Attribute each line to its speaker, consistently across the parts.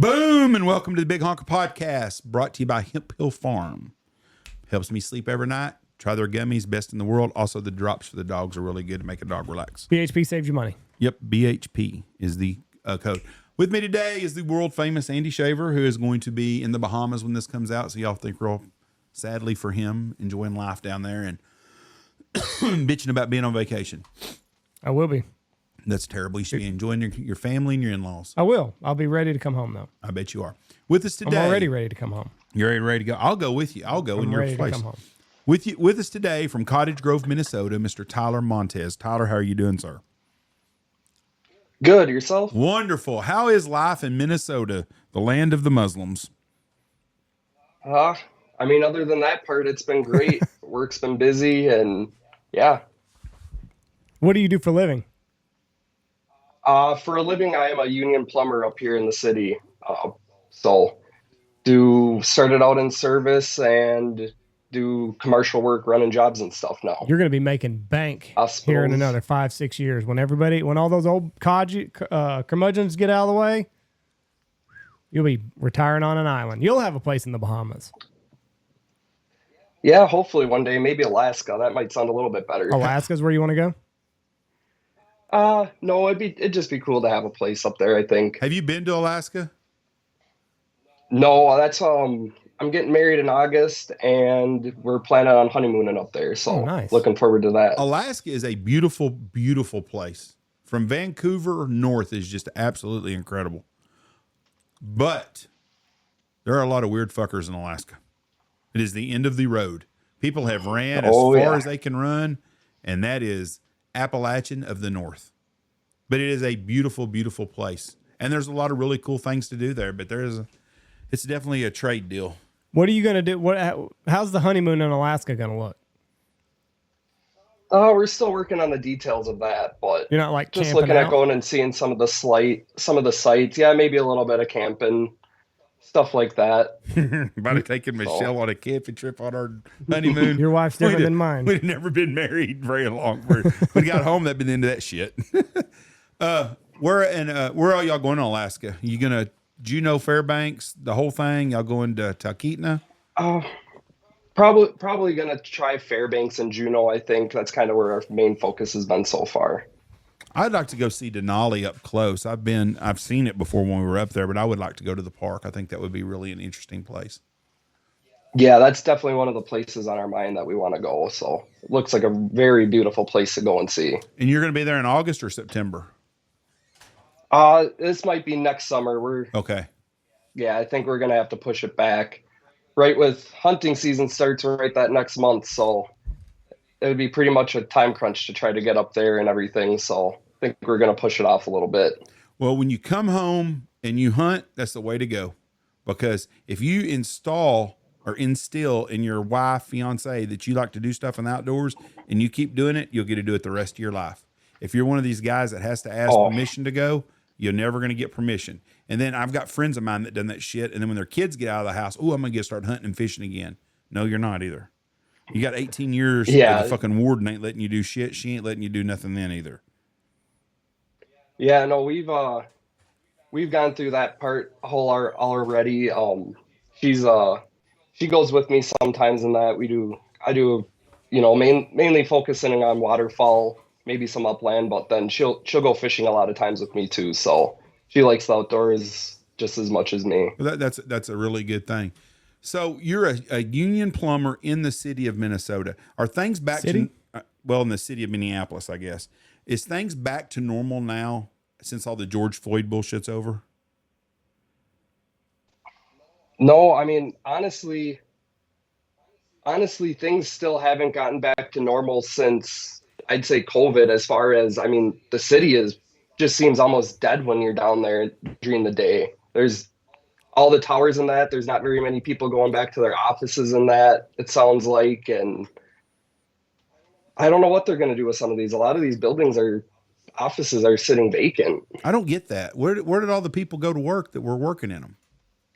Speaker 1: Boom, and welcome to the Big Honker Podcast, brought to you by Hemp Hill Farm. Helps me sleep every night. Try their gummies, best in the world. Also, the drops for the dogs are really good to make a dog relax.
Speaker 2: BHP saves you money.
Speaker 1: Yep, BHP is the code. With me today is the world famous Andy Shaver, who is going to be in the Bahamas when this comes out. So y'all think we're all, sadly for him, enjoying life down there and bitching about being on vacation.
Speaker 2: I will be.
Speaker 1: That's terrible. You should be enjoying your family and your in-laws.
Speaker 2: I will. I'll be ready to come home, though.
Speaker 1: I bet you are. With us today.
Speaker 2: I'm already ready to come home.
Speaker 1: You're ready to go. I'll go with you. I'll go in your place.
Speaker 2: Ready to come home.
Speaker 1: With us today from Cottage Grove, Minnesota, Mr. Tyler Montez. Tyler, how are you doing, sir?
Speaker 3: Good. Yourself?
Speaker 1: Wonderful. How is life in Minnesota, the land of the Muslims?
Speaker 3: Other than that part, it's been great. Work's been busy, and yeah.
Speaker 2: What do you do for a living?
Speaker 3: For a living, I am a union plumber up here in the city. Started out in service and do commercial work, running jobs and stuff now.
Speaker 2: You're going to be making bank here in another 5-6 years. When all those old curmudgeons get out of the way, you'll be retiring on an island. You'll have a place in the Bahamas.
Speaker 3: Yeah, hopefully one day, maybe Alaska. That might sound a little bit better.
Speaker 2: Alaska's where you want to go?
Speaker 3: No, it'd just be cool to have a place up there, I think.
Speaker 1: Have you been to Alaska?
Speaker 3: No, that's I'm getting married in August, and we're planning on honeymooning up there. So
Speaker 2: nice.
Speaker 3: Looking forward to that.
Speaker 1: Alaska is a beautiful, beautiful place. From Vancouver north is just absolutely incredible. But there are a lot of weird fuckers in Alaska. It is the end of the road. People have ran as far as they can run, and that is Appalachian of the North. But it is a beautiful, beautiful place. And there's a lot of really cool things to do there, but it's definitely a trade deal.
Speaker 2: What are you going to do? How's the honeymoon in Alaska going to look?
Speaker 3: We're still working on the details of that, but
Speaker 2: you're not like
Speaker 3: just looking at going and seeing some of the sites. Yeah, maybe a little bit of camping, stuff like that.
Speaker 1: About to taking Michelle on a camping trip on our honeymoon.
Speaker 2: Your wife's different than mine.
Speaker 1: We'd never been married very long. We got home, that'd been the end of that shit. Where are y'all going to Alaska? You gonna Juneau, Fairbanks, the whole thing? Y'all going to Talkeetna?
Speaker 3: Probably gonna try Fairbanks and Juneau. I think that's kind of where our main focus has been so far.
Speaker 1: I'd like to go see Denali up close. I've seen it before when we were up there, but I would like to go to the park. I think that would be really an interesting place.
Speaker 3: Yeah, that's definitely one of the places on our mind that we want to go. So it looks like a very beautiful place to go and see.
Speaker 1: And you're going to be there in August or September?
Speaker 3: This might be next summer.
Speaker 1: Okay.
Speaker 3: Yeah, I think we're going to have to push it back. Right with hunting season starts right that next month. So it would be pretty much a time crunch to try to get up there and everything. So I think we're going to push it off a little bit.
Speaker 1: Well, when you come home and you hunt, that's the way to go. Because if you instill in your wife, fiance, that you like to do stuff in the outdoors and you keep doing it, you'll get to do it the rest of your life. If you're one of these guys that has to ask permission to go, you're never going to get permission. And then I've got friends of mine that done that shit. And then when their kids get out of the house, I'm going to start hunting and fishing again. No, you're not either. You got 18 years. The fucking warden ain't letting you do shit. She ain't letting you do nothing then either.
Speaker 3: Yeah, no, we've gone through that part already. She goes with me sometimes in that I do, mainly focusing on waterfowl, maybe some upland, but then she'll go fishing a lot of times with me too. So she likes the outdoors just as much as me.
Speaker 1: Well, that's a really good thing. So you're a union plumber in the city of Minnesota. Are things back in the city of Minneapolis, I guess. Is things back to normal now since all the George Floyd bullshit's over?
Speaker 3: No, honestly, things still haven't gotten back to normal since, I'd say, COVID, as far as, the city just seems almost dead when you're down there during the day. There's all the towers and that. There's not very many people going back to their offices and that, it sounds like. And I don't know what they're going to do with some of these. A lot of these offices are sitting vacant.
Speaker 1: I don't get that. Where did all the people go to work that were working in them?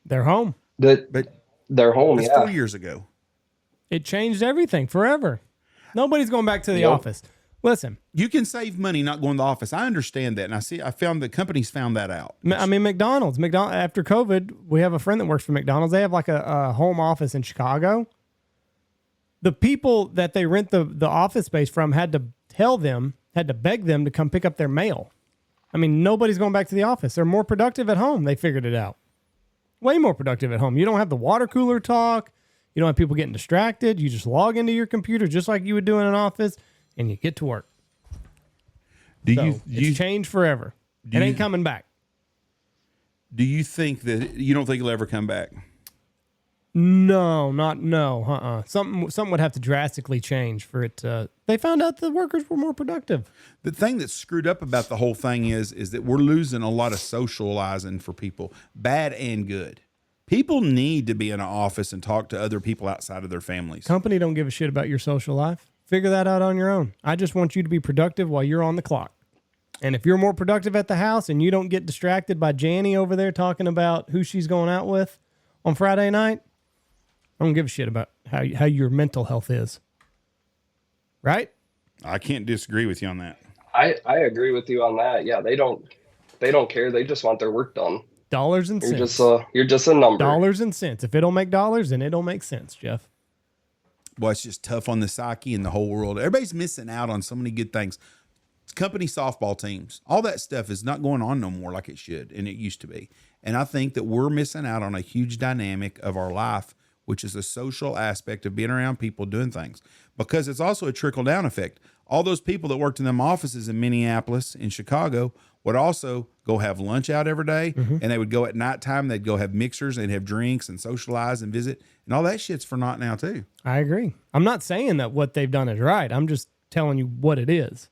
Speaker 2: They're home.
Speaker 3: They're home,
Speaker 1: that's 4 years ago.
Speaker 2: It changed everything forever. Nobody's going back to the office. Listen,
Speaker 1: you can save money not going to the office. I understand that. And I found the companies found that out.
Speaker 2: I mean, McDonald's, after COVID, we have a friend that works for McDonald's. They have like a home office in Chicago. The people that they rent the office space from had to beg them to come pick up their mail. I mean, nobody's going back to the office. They're more productive at home. They figured it out. Way more productive at home. You don't have the water cooler talk. You don't have people getting distracted. You just log into your computer just like you would do in an office, and you get to work. It's changed forever. It ain't coming back.
Speaker 1: Do you think that you don't think it'll ever come back?
Speaker 2: No. Something would have to drastically change for it to. They found out the workers were more productive.
Speaker 1: The thing that's screwed up about the whole thing is that we're losing a lot of socializing for people, bad and good. People need to be in an office and talk to other people outside of their families.
Speaker 2: Company don't give a shit about your social life. Figure that out on your own. I just want you to be productive while you're on the clock. And if you're more productive at the house and you don't get distracted by Janny over there talking about who she's going out with on Friday night, I don't give a shit about how your mental health is. Right?
Speaker 1: I can't disagree with you on that.
Speaker 3: I agree with you on that. Yeah, they don't care. They just want their work done.
Speaker 2: Dollars and cents.
Speaker 3: You're just a number.
Speaker 2: Dollars and cents. If it don't make dollars, then it don't make sense, Jeff.
Speaker 1: Boy, it's just tough on the psyche and the whole world. Everybody's missing out on so many good things. It's company softball teams. All that stuff is not going on no more like it should, and it used to be. And I think that we're missing out on a huge dynamic of our life, which is a social aspect of being around people doing things. Because it's also a trickle-down effect. All those people that worked in them offices in Minneapolis, in Chicago, would also go have lunch out every day, and they would go at nighttime. They'd go have mixers and have drinks and socialize and visit, and all that shit's for naught now too.
Speaker 2: I agree. I'm not saying that what they've done is right. I'm just telling you what it is.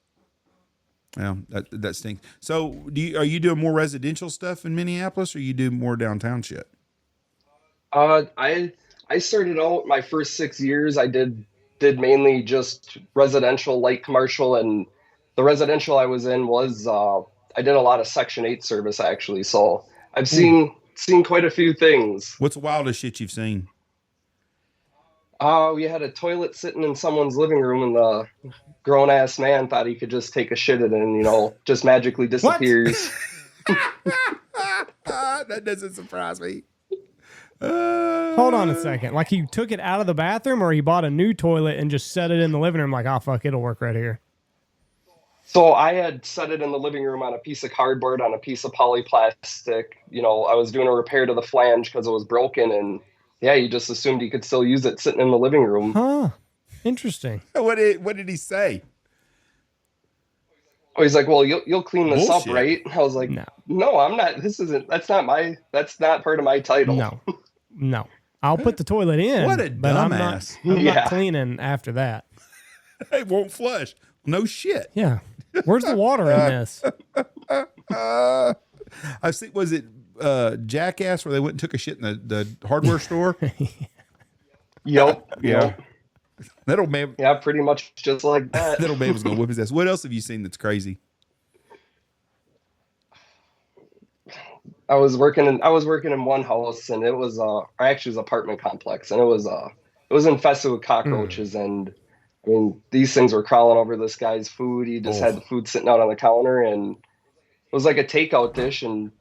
Speaker 1: Well, that stinks. So, are you doing more residential stuff in Minneapolis, or you do more downtown shit?
Speaker 3: I started out my first 6 years. I did mainly just residential, light commercial, and the residential I was in was I did a lot of Section 8 service actually. So I've seen quite a few things.
Speaker 1: What's the wildest shit you've seen?
Speaker 3: We had a toilet sitting in someone's living room, and the grown ass man thought he could just take a shit in it and, just magically disappears.
Speaker 1: That doesn't surprise me.
Speaker 2: Hold on a second. Like he took it out of the bathroom, or he bought a new toilet and just set it in the living room like, oh, fuck, it'll work right here.
Speaker 3: So I had set it in the living room on a piece of cardboard, on a piece of polyplastic. I was doing a repair to the flange because it was broken, and yeah, he just assumed he could still use it sitting in the living room.
Speaker 2: Huh. Interesting.
Speaker 1: What did he say?
Speaker 3: Oh, he's like, well, you'll clean this
Speaker 1: Bullshit.
Speaker 3: up, right? I was like, no, I'm not. That's not part of my title.
Speaker 2: No. I'll put the toilet in.
Speaker 1: What a dumbass.
Speaker 2: I'm not cleaning after that.
Speaker 1: It won't flush. No shit.
Speaker 2: Yeah. Where's the water in this?
Speaker 1: I see. Was it Jackass where they went and took a shit in the hardware store?
Speaker 3: Yep.
Speaker 1: Yeah. That old man.
Speaker 3: Yeah, pretty much just like that.
Speaker 1: That old man was gonna whip his ass. What else have you seen that's crazy?
Speaker 3: I was working in one house, and it was actually it was an apartment complex, and it was infested with cockroaches, and I mean, these things were crawling over this guy's food. He just had the food sitting out on the counter, and it was like a takeout dish, and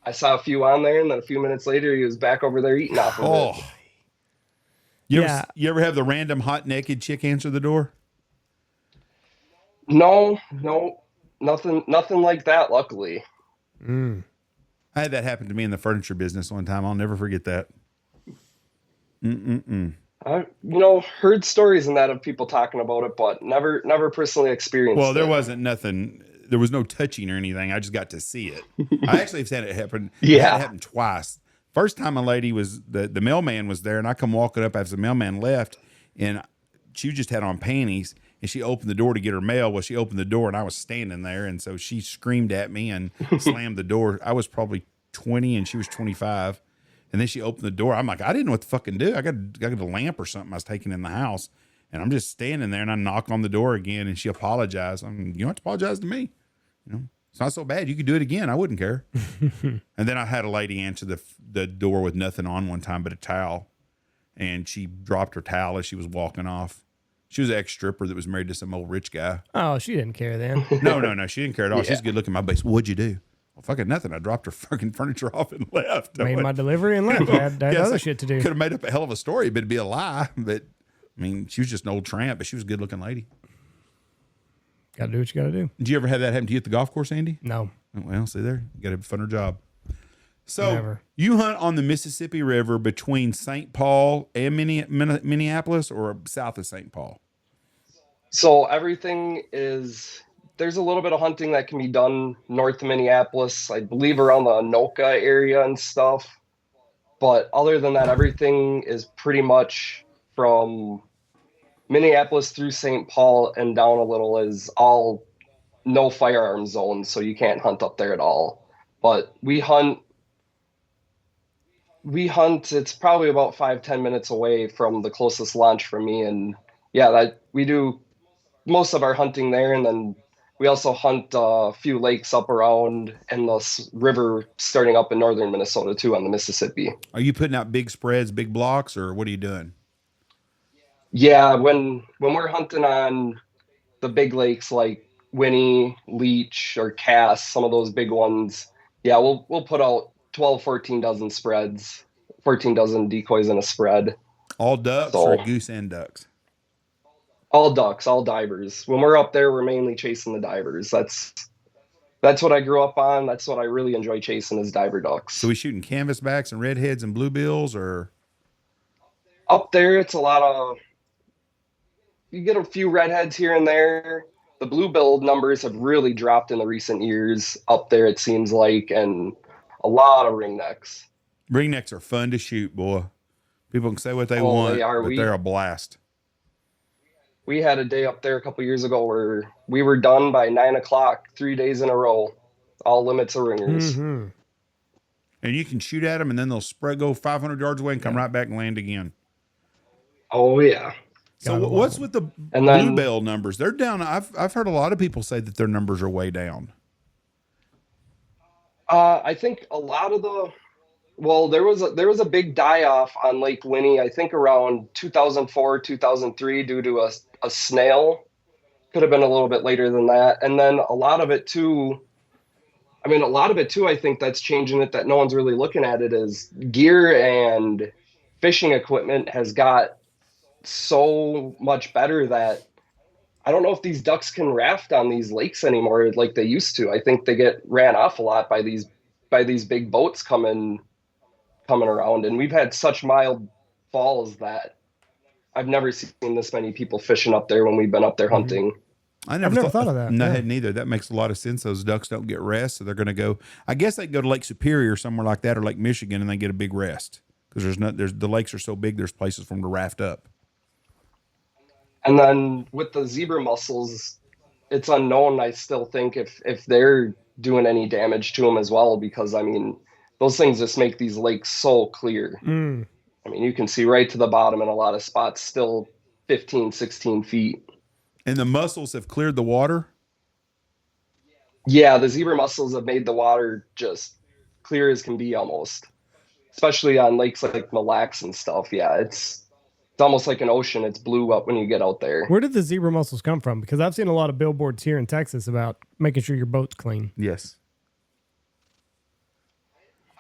Speaker 3: I saw a few on there, and then a few minutes later, he was back over there eating off of it.
Speaker 1: You ever have the random hot naked chick answer the door?
Speaker 3: No, nothing like that, luckily.
Speaker 1: I had that happen to me in the furniture business one time. I'll never forget that.
Speaker 3: Heard stories and that of people talking about it, but never personally experienced it.
Speaker 1: Well, there wasn't nothing. There was no touching or anything. I just got to see it. I actually have had it happen.
Speaker 3: Yeah.
Speaker 1: It happened twice. First time a lady was, the mailman was there, and I come walking up after the mailman left, and she just had on panties, and she opened the door to get her mail. Well, she opened the door, and I was standing there, and so she screamed at me and slammed the door. I was probably 20, and she was 25. And then she opened the door. I'm like, I didn't know what to fucking do. I got a lamp or something I was taking in the house. And I'm just standing there, and I knock on the door again, and she apologized. You don't have to apologize to me. It's not so bad. You could do it again. I wouldn't care. And then I had a lady answer the door with nothing on one time but a towel. And she dropped her towel as she was walking off. She was an ex-stripper that was married to some old rich guy.
Speaker 2: Oh, she didn't care then.
Speaker 1: No. She didn't care at all.
Speaker 3: Yeah.
Speaker 1: She's good looking. My base. What'd you do? Well, fucking nothing. I dropped her fucking furniture off and left.
Speaker 2: Made my delivery and left. I had other shit to do.
Speaker 1: Could have made up a hell of a story, but it'd be a lie. But I mean, she was just an old tramp, but she was a good looking lady.
Speaker 2: Got to do what you got to do.
Speaker 1: Did you ever have that happen to you at the golf course, Andy?
Speaker 2: No.
Speaker 1: Oh, well, see there, you got a funner job. So
Speaker 2: Never.
Speaker 1: you hunt on the Mississippi River between St. Paul and Minneapolis, or south of St. Paul?
Speaker 3: So everything is, there's a little bit of hunting that can be done north of Minneapolis, I believe around the Anoka area and stuff. But other than that, everything is pretty much from Minneapolis through St. Paul and down a little is all no firearm zones, so you can't hunt up there at all. But we hunt, it's probably about 5-10 minutes away from the closest launch for me. And yeah, that we do most of our hunting there. And then we also hunt a few lakes up around and the river starting up in northern Minnesota too on the Mississippi.
Speaker 1: Are you putting out big spreads, big blocks, or what are you doing?
Speaker 3: Yeah, when we're hunting on the big lakes like Winnie, Leech, or Cass, some of those big ones, yeah, we'll put out 12, 14 dozen spreads, 14 dozen decoys in a spread.
Speaker 1: All ducks or goose and ducks?
Speaker 3: All ducks, all divers. When we're up there, we're mainly chasing the divers. That's what I grew up on. That's what I really enjoy chasing is diver ducks.
Speaker 1: So we shooting canvasbacks and redheads and bluebills, or?
Speaker 3: Up there, it's a lot of, you get a few redheads here and there. The bluebill numbers have really dropped in the recent years up there, it seems like, and a lot of ringnecks.
Speaker 1: Ringnecks are fun to shoot, boy. People can say what they want, but they're a blast.
Speaker 3: We had a day up there a couple years ago where we were done by 9 o'clock, 3 days in a row, all limits of ringers.
Speaker 2: Mm-hmm.
Speaker 1: And you can shoot at them, and then they'll go 500 yards away and come right back and land again.
Speaker 3: Oh, yeah.
Speaker 1: So what's with the bluebill numbers? They're down. I've heard a lot of people say that their numbers are way down.
Speaker 3: I think a lot of there was a big die-off on Lake Winnie, I think around 2004, 2003, due to a snail. Could have been a little bit later than that. And then a lot of it too, I think that's changing it, that no one's really looking at it, is gear and fishing equipment has got so much better that I don't know if these ducks can raft on these lakes anymore like they used to. I think they get ran off a lot by these big boats coming around, and we've had such mild falls that I've never seen this many people fishing up there when we've been up there hunting.
Speaker 2: I've never thought of that.
Speaker 1: No, I hadn't either. That makes a lot of sense. Those ducks don't get rest, so they're going to go. I guess they go to Lake Superior or somewhere like that, or Lake Michigan, and they get a big rest because the lakes are so big. There's places for them to raft up.
Speaker 3: And then with the zebra mussels, it's unknown, I still think, if they're doing any damage to them as well, because I mean, those things just make these lakes so clear.
Speaker 2: Mm.
Speaker 3: I mean, you can see right to the bottom in a lot of spots, still 15, 16 feet.
Speaker 1: And the mussels have cleared the water?
Speaker 3: Yeah, the zebra mussels have made the water just clear as can be almost. Especially on lakes like Mille Lacs and stuff. Yeah, it's almost like an ocean. It's blue up when you get out there.
Speaker 2: Where did the zebra mussels come from? Because I've seen a lot of billboards here in Texas about making sure your boat's clean.
Speaker 1: Yes.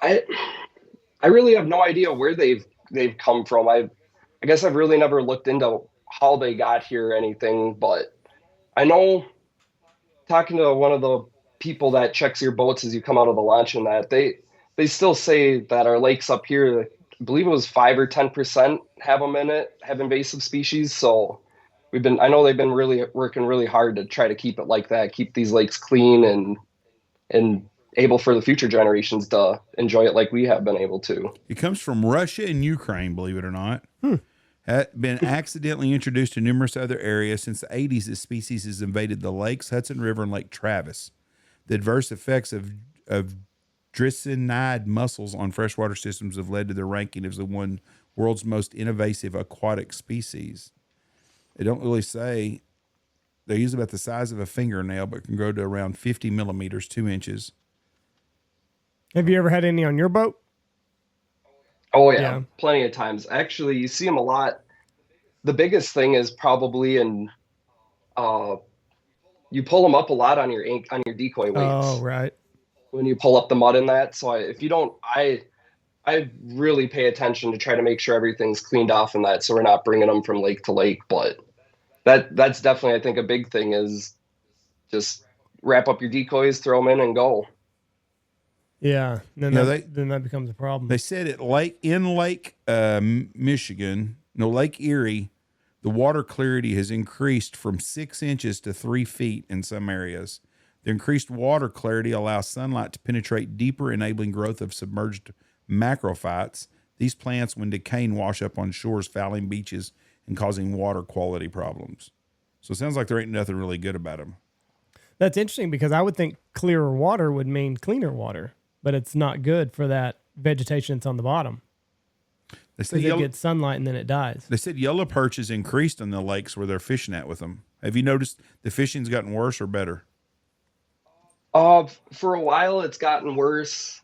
Speaker 3: I really have no idea where they've come from. I guess I've really never looked into how they got here or anything, but I know, talking to one of the people that checks your boats as you come out of the launch, and that they still say that our lakes up here, I believe it was 5 or 10% have them in it, have invasive species. So I know they've been really working really hard to try to keep it like that, keep these lakes clean and able for the future generations to enjoy it like we have been able to.
Speaker 1: It comes from Russia and Ukraine, believe it or not. Had been accidentally introduced to numerous other areas since the 80s. This species has invaded the lakes, Hudson River, and Lake Travis. The adverse effects of Drycinide mussels on freshwater systems have led to their ranking as the world's most invasive aquatic species. They don't really say. They're usually about the size of a fingernail, but can grow to around 50 millimeters, 2 inches.
Speaker 2: Have you ever had any on your boat?
Speaker 3: Oh, yeah. Plenty of times. Actually, you see them a lot. the biggest thing is probably uh, you pull them up a lot on your decoy
Speaker 2: Oh,
Speaker 3: weights
Speaker 2: right.
Speaker 3: when you pull up the mud in that. So if you don't, I really pay attention to try to make sure everything's cleaned off in that, so we're not bringing them from lake to lake. But that's definitely, I think, a big thing is just wrap up your decoys, throw them in, and go.
Speaker 2: Yeah. Then
Speaker 1: You know,
Speaker 2: then that becomes a problem.
Speaker 1: They said at Lake Michigan, no, Lake Erie, the water clarity has increased from 6 inches to 3 feet in some areas. The increased water clarity allows sunlight to penetrate deeper, enabling growth of submerged macrophytes. These plants, when decaying, wash up on shores, fouling beaches, and causing water quality problems. So it sounds like there ain't nothing really good about them.
Speaker 2: That's interesting because I would think clearer water would mean cleaner water, but it's not good for that vegetation that's on the bottom.
Speaker 1: They said
Speaker 2: Because it gets sunlight and then it dies.
Speaker 1: They said yellow perch has increased in the lakes where they're fishing at with them. Have you noticed the fishing's gotten worse or better?
Speaker 3: For a while it's gotten worse,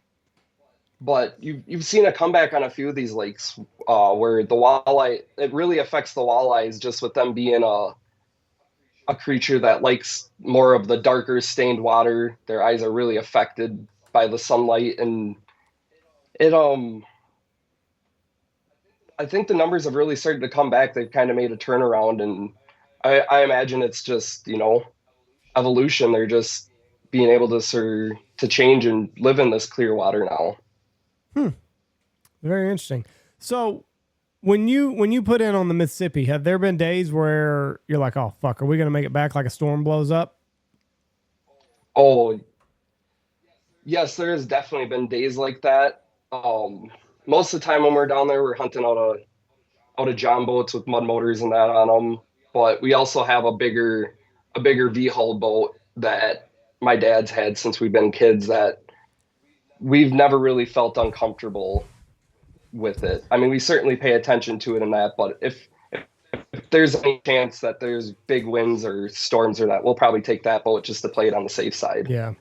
Speaker 3: but you've seen a comeback on a few of these lakes where the walleye, it really affects the walleyes just with them being a creature that likes more of the darker stained water. Their eyes are really affected by the sunlight, and it I think the numbers have really started to come back. They've kind of made a turnaround, and I imagine it's just, evolution. They're just being able to change and live in this clear water now.
Speaker 2: Very interesting. So when you put in on the Mississippi, have there been days where you're like, oh fuck, are we gonna make it back like a storm blows up?
Speaker 3: Oh, yes, there has definitely been days like that. Most of the time when we're down there, we're hunting out of John boats with mud motors and that on them. But we also have a bigger V-hull boat that my dad's had since we've been kids that we've never really felt uncomfortable with it. I mean, we certainly pay attention to it in that, but if there's any chance that there's big winds or storms or that, we'll probably take that boat just to play it on the safe side.
Speaker 2: Yeah.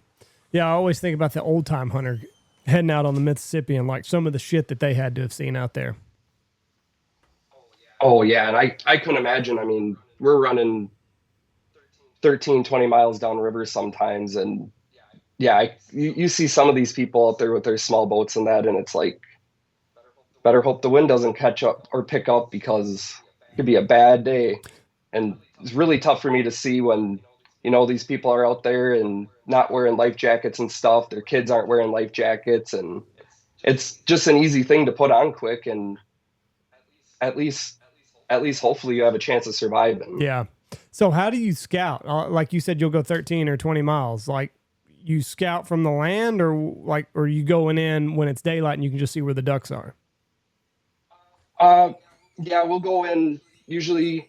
Speaker 2: Yeah, I always think about the old time hunter heading out on the Mississippi and like some of the shit that they had to have seen out there.
Speaker 3: Oh yeah, and I couldn't imagine. I mean, we're running 13, 20 miles downriver sometimes, and yeah, you see some of these people out there with their small boats and that, and it's like, better hope the wind doesn't catch up or pick up, because it could be a bad day. And it's really tough for me to see when, these people are out there and not wearing life jackets and stuff. Their kids aren't wearing life jackets, and it's just an easy thing to put on quick, and at least hopefully you have a chance of surviving.
Speaker 2: Yeah. So how do you scout? Like you said, you'll go 13 or 20 miles. Like, you scout from the land, or you going in when it's daylight and you can just see where the ducks are?
Speaker 3: Yeah, we'll go in. Usually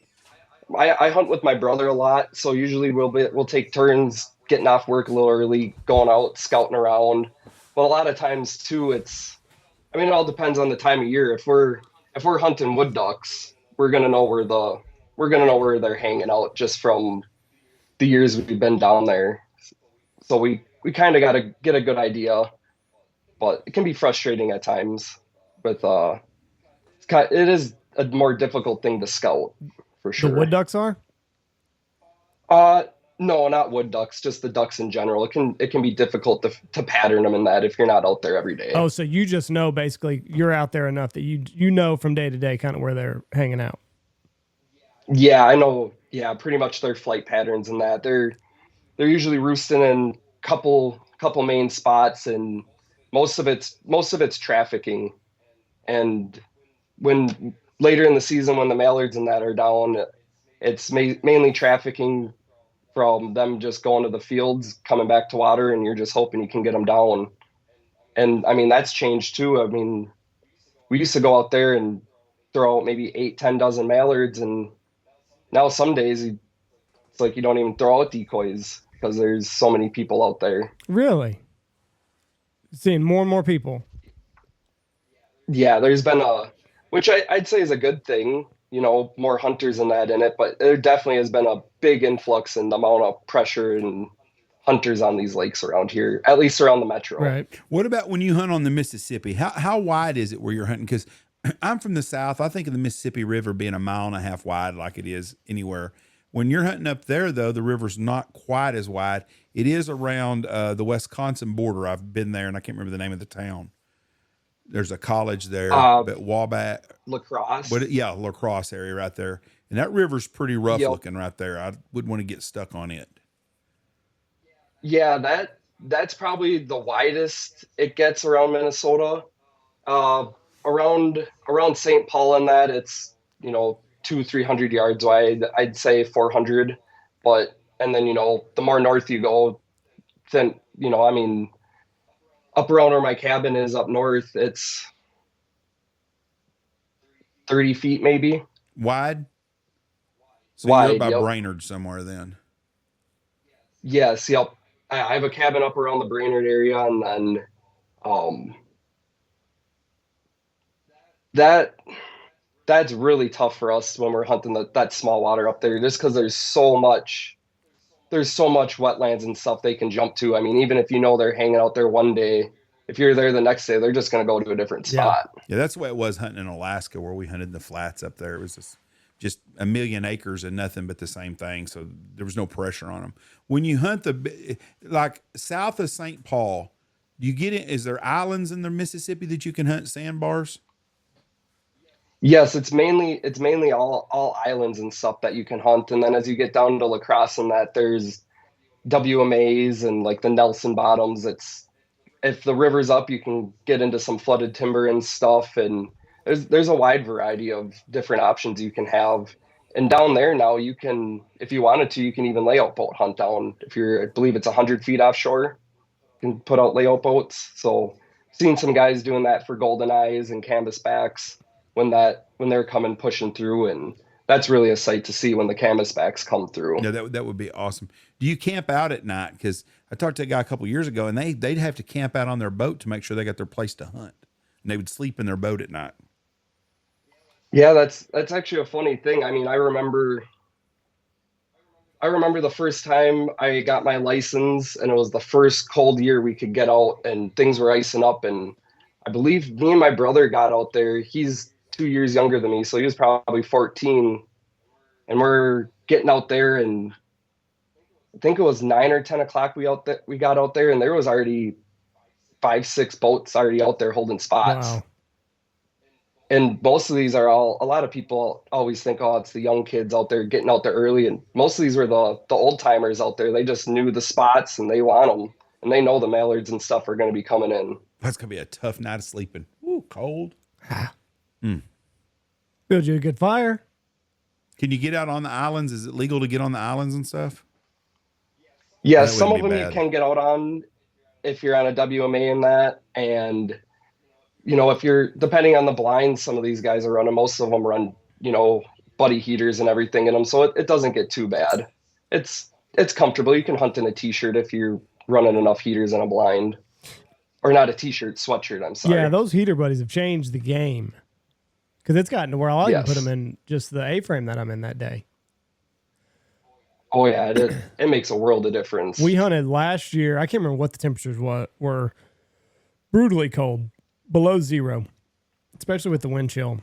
Speaker 3: I hunt with my brother a lot, so usually we'll take turns getting off work a little early, going out scouting around. But a lot of times too, it all depends on the time of year. If we're hunting wood ducks, we're gonna know where they're hanging out just from the years we've been down there. So we kind of got to get a good idea, but it can be frustrating at times with it is a more difficult thing to scout for sure.
Speaker 2: The wood ducks are?
Speaker 3: No, not wood ducks, just the ducks in general. It can be difficult to pattern them in that if you're not out there every day.
Speaker 2: Oh, so you just know, basically you're out there enough that you know from day to day kind of where they're hanging out.
Speaker 3: Yeah, I know. Yeah, pretty much their flight patterns and that. They're usually roosting in couple main spots, and most of it's trafficking. And when later in the season, when the mallards and that are down, it's mainly trafficking from them just going to the fields, coming back to water, and you're just hoping you can get them down. And I mean, that's changed too. I mean, we used to go out there and throw out maybe 8-10 dozen mallards, and now some days it's like you don't even throw out decoys because there's so many people out there.
Speaker 2: Really? Seeing more and more people.
Speaker 3: Yeah, there's been which I'd say is a good thing, more hunters and that in it, but there definitely has been a big influx in the amount of pressure and hunters on these lakes around here, at least around the metro.
Speaker 2: Right.
Speaker 1: What about when you hunt on the Mississippi? How wide is it where you're hunting? Because I'm from the South. I think of the Mississippi River being a mile and a half wide, like it is anywhere. When you're hunting up there, though, the river's not quite as wide. It is around the Wisconsin border. I've been there, and I can't remember the name of the town. There's a college there, but Wabat,
Speaker 3: Lacrosse.
Speaker 1: yeah, La Crosse area right there. And that river's pretty rough
Speaker 3: Yep.
Speaker 1: looking right there. I wouldn't want to get stuck on it.
Speaker 3: Yeah, that's probably the widest it gets around Minnesota. Around St. Paul and that, it's 200-300 yards wide. I'd say 400, and then the more north you go, then I mean, up around where my cabin is up north, it's 30 feet maybe.
Speaker 1: Wide? So
Speaker 3: Wide,
Speaker 1: you're by
Speaker 3: yep.
Speaker 1: Brainerd somewhere then.
Speaker 3: Yes, yep. I have a cabin up around the Brainerd area, and then that's really tough for us when we're hunting that small water up there, just because there's so much wetlands and stuff they can jump to. I mean, even if they're hanging out there one day, if you're there the next day, they're just going to go to a different spot.
Speaker 1: Yeah, that's the way it was hunting in Alaska, where we hunted in the flats up there. It was just a million acres and nothing but the same thing, so there was no pressure on them. When you hunt like south of St. Paul, you get in. Is there islands in the Mississippi that you can hunt sandbars?
Speaker 3: Yes, it's mainly all islands and stuff that you can hunt, and then as you get down to La Crosse and that, there's WMAs and like the Nelson Bottoms. If the river's up, you can get into some flooded timber and stuff, and there's a wide variety of different options you can have. And down there now, you can, if you wanted to, you can even layout boat hunt down. I believe it's 100 feet offshore, you can put out layout boats. So seen some guys doing that for golden eyes and canvasbacks when they're coming pushing through, and that's really a sight to see when the canvasbacks come through.
Speaker 1: Yeah, that would be awesome. Do you camp out at night? Because I talked to a guy a couple years ago, and they'd have to camp out on their boat to make sure they got their place to hunt, and they would sleep in their boat at night.
Speaker 3: Yeah, that's actually a funny thing. I mean, I remember the first time I got my license, and it was the first cold year we could get out, and things were icing up, and I believe me and my brother got out there. He's 2 years younger than me, so he was probably 14, and we're getting out there, and I think it was 9 or 10 o'clock we got out there, and there was already 5-6 boats already out there holding spots.
Speaker 2: Wow.
Speaker 3: And most of these a lot of people always think, oh, it's the young kids out there getting out there early, and most of these were the old timers out there. They just knew the spots and they want them, and they know the mallards and stuff are going to be coming in.
Speaker 1: That's gonna be a tough night of sleeping. Ooh, cold.
Speaker 2: Build you a good fire.
Speaker 1: Can you get out on the islands? Is it legal to get on the islands and stuff?
Speaker 3: Yeah,
Speaker 1: That
Speaker 3: some of
Speaker 1: wouldn't
Speaker 3: them
Speaker 1: be
Speaker 3: you
Speaker 1: bad.
Speaker 3: can get out on if you're on a WMA in that, and if you're depending on the blinds, some of these guys are running. Most of them run, buddy heaters and everything in them, so it doesn't get too bad. It's comfortable. You can hunt in a t-shirt if you're running enough heaters in a blind, or not a t-shirt, sweatshirt. I'm sorry.
Speaker 2: Yeah, those heater buddies have changed the game because it's gotten to where I'll even
Speaker 3: Yes.
Speaker 2: put them in just the A-frame that I'm in that day.
Speaker 3: Oh yeah, it makes a world of difference.
Speaker 2: We hunted last year. I can't remember what the temperatures were brutally cold, below zero, especially with the wind chill.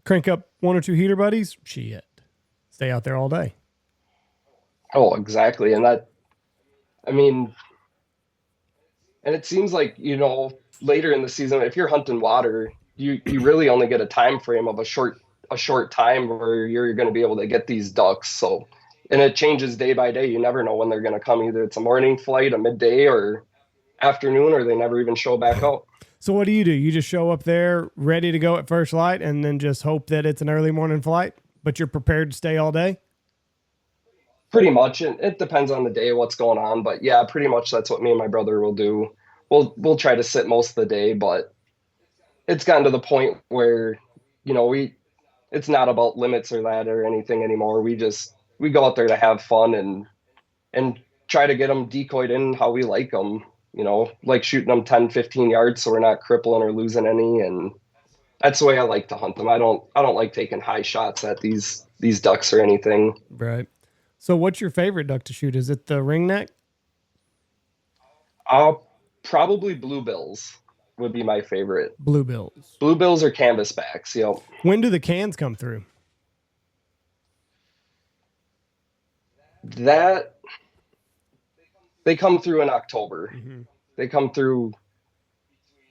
Speaker 2: Crank up 1 or 2 heater buddies. Shit. Stay out there all day.
Speaker 3: Oh, exactly. And and it seems like, later in the season, if you're hunting water, you really only get a time frame of a short time where you're going to be able to get these ducks. So, and it changes day by day. You never know when they're going to come. Either it's a morning flight, a midday, or afternoon, or they never even show back out.
Speaker 2: So what do? You just show up there ready to go at first light and then just hope that it's an early morning flight, but you're prepared to stay all day?
Speaker 3: Pretty much. It depends on the day, what's going on. But yeah, pretty much that's what me and my brother will do. We'll try to sit most of the day, but it's gotten to the point where, it's not about limits or that or anything anymore. We go out there to have fun and try to get them decoyed in how we like them, like shooting them 10, 15 yards so we're not crippling or losing any. And that's the way I like to hunt them. I don't like taking high shots at these ducks or anything.
Speaker 2: Right. So what's your favorite duck to shoot? Is it the ringneck?
Speaker 3: Probably bluebills. would be my favorite.
Speaker 2: Bluebills.
Speaker 3: Bluebills or canvasbacks, you know.
Speaker 2: When do the cans come through?
Speaker 3: That they come through in October. They come through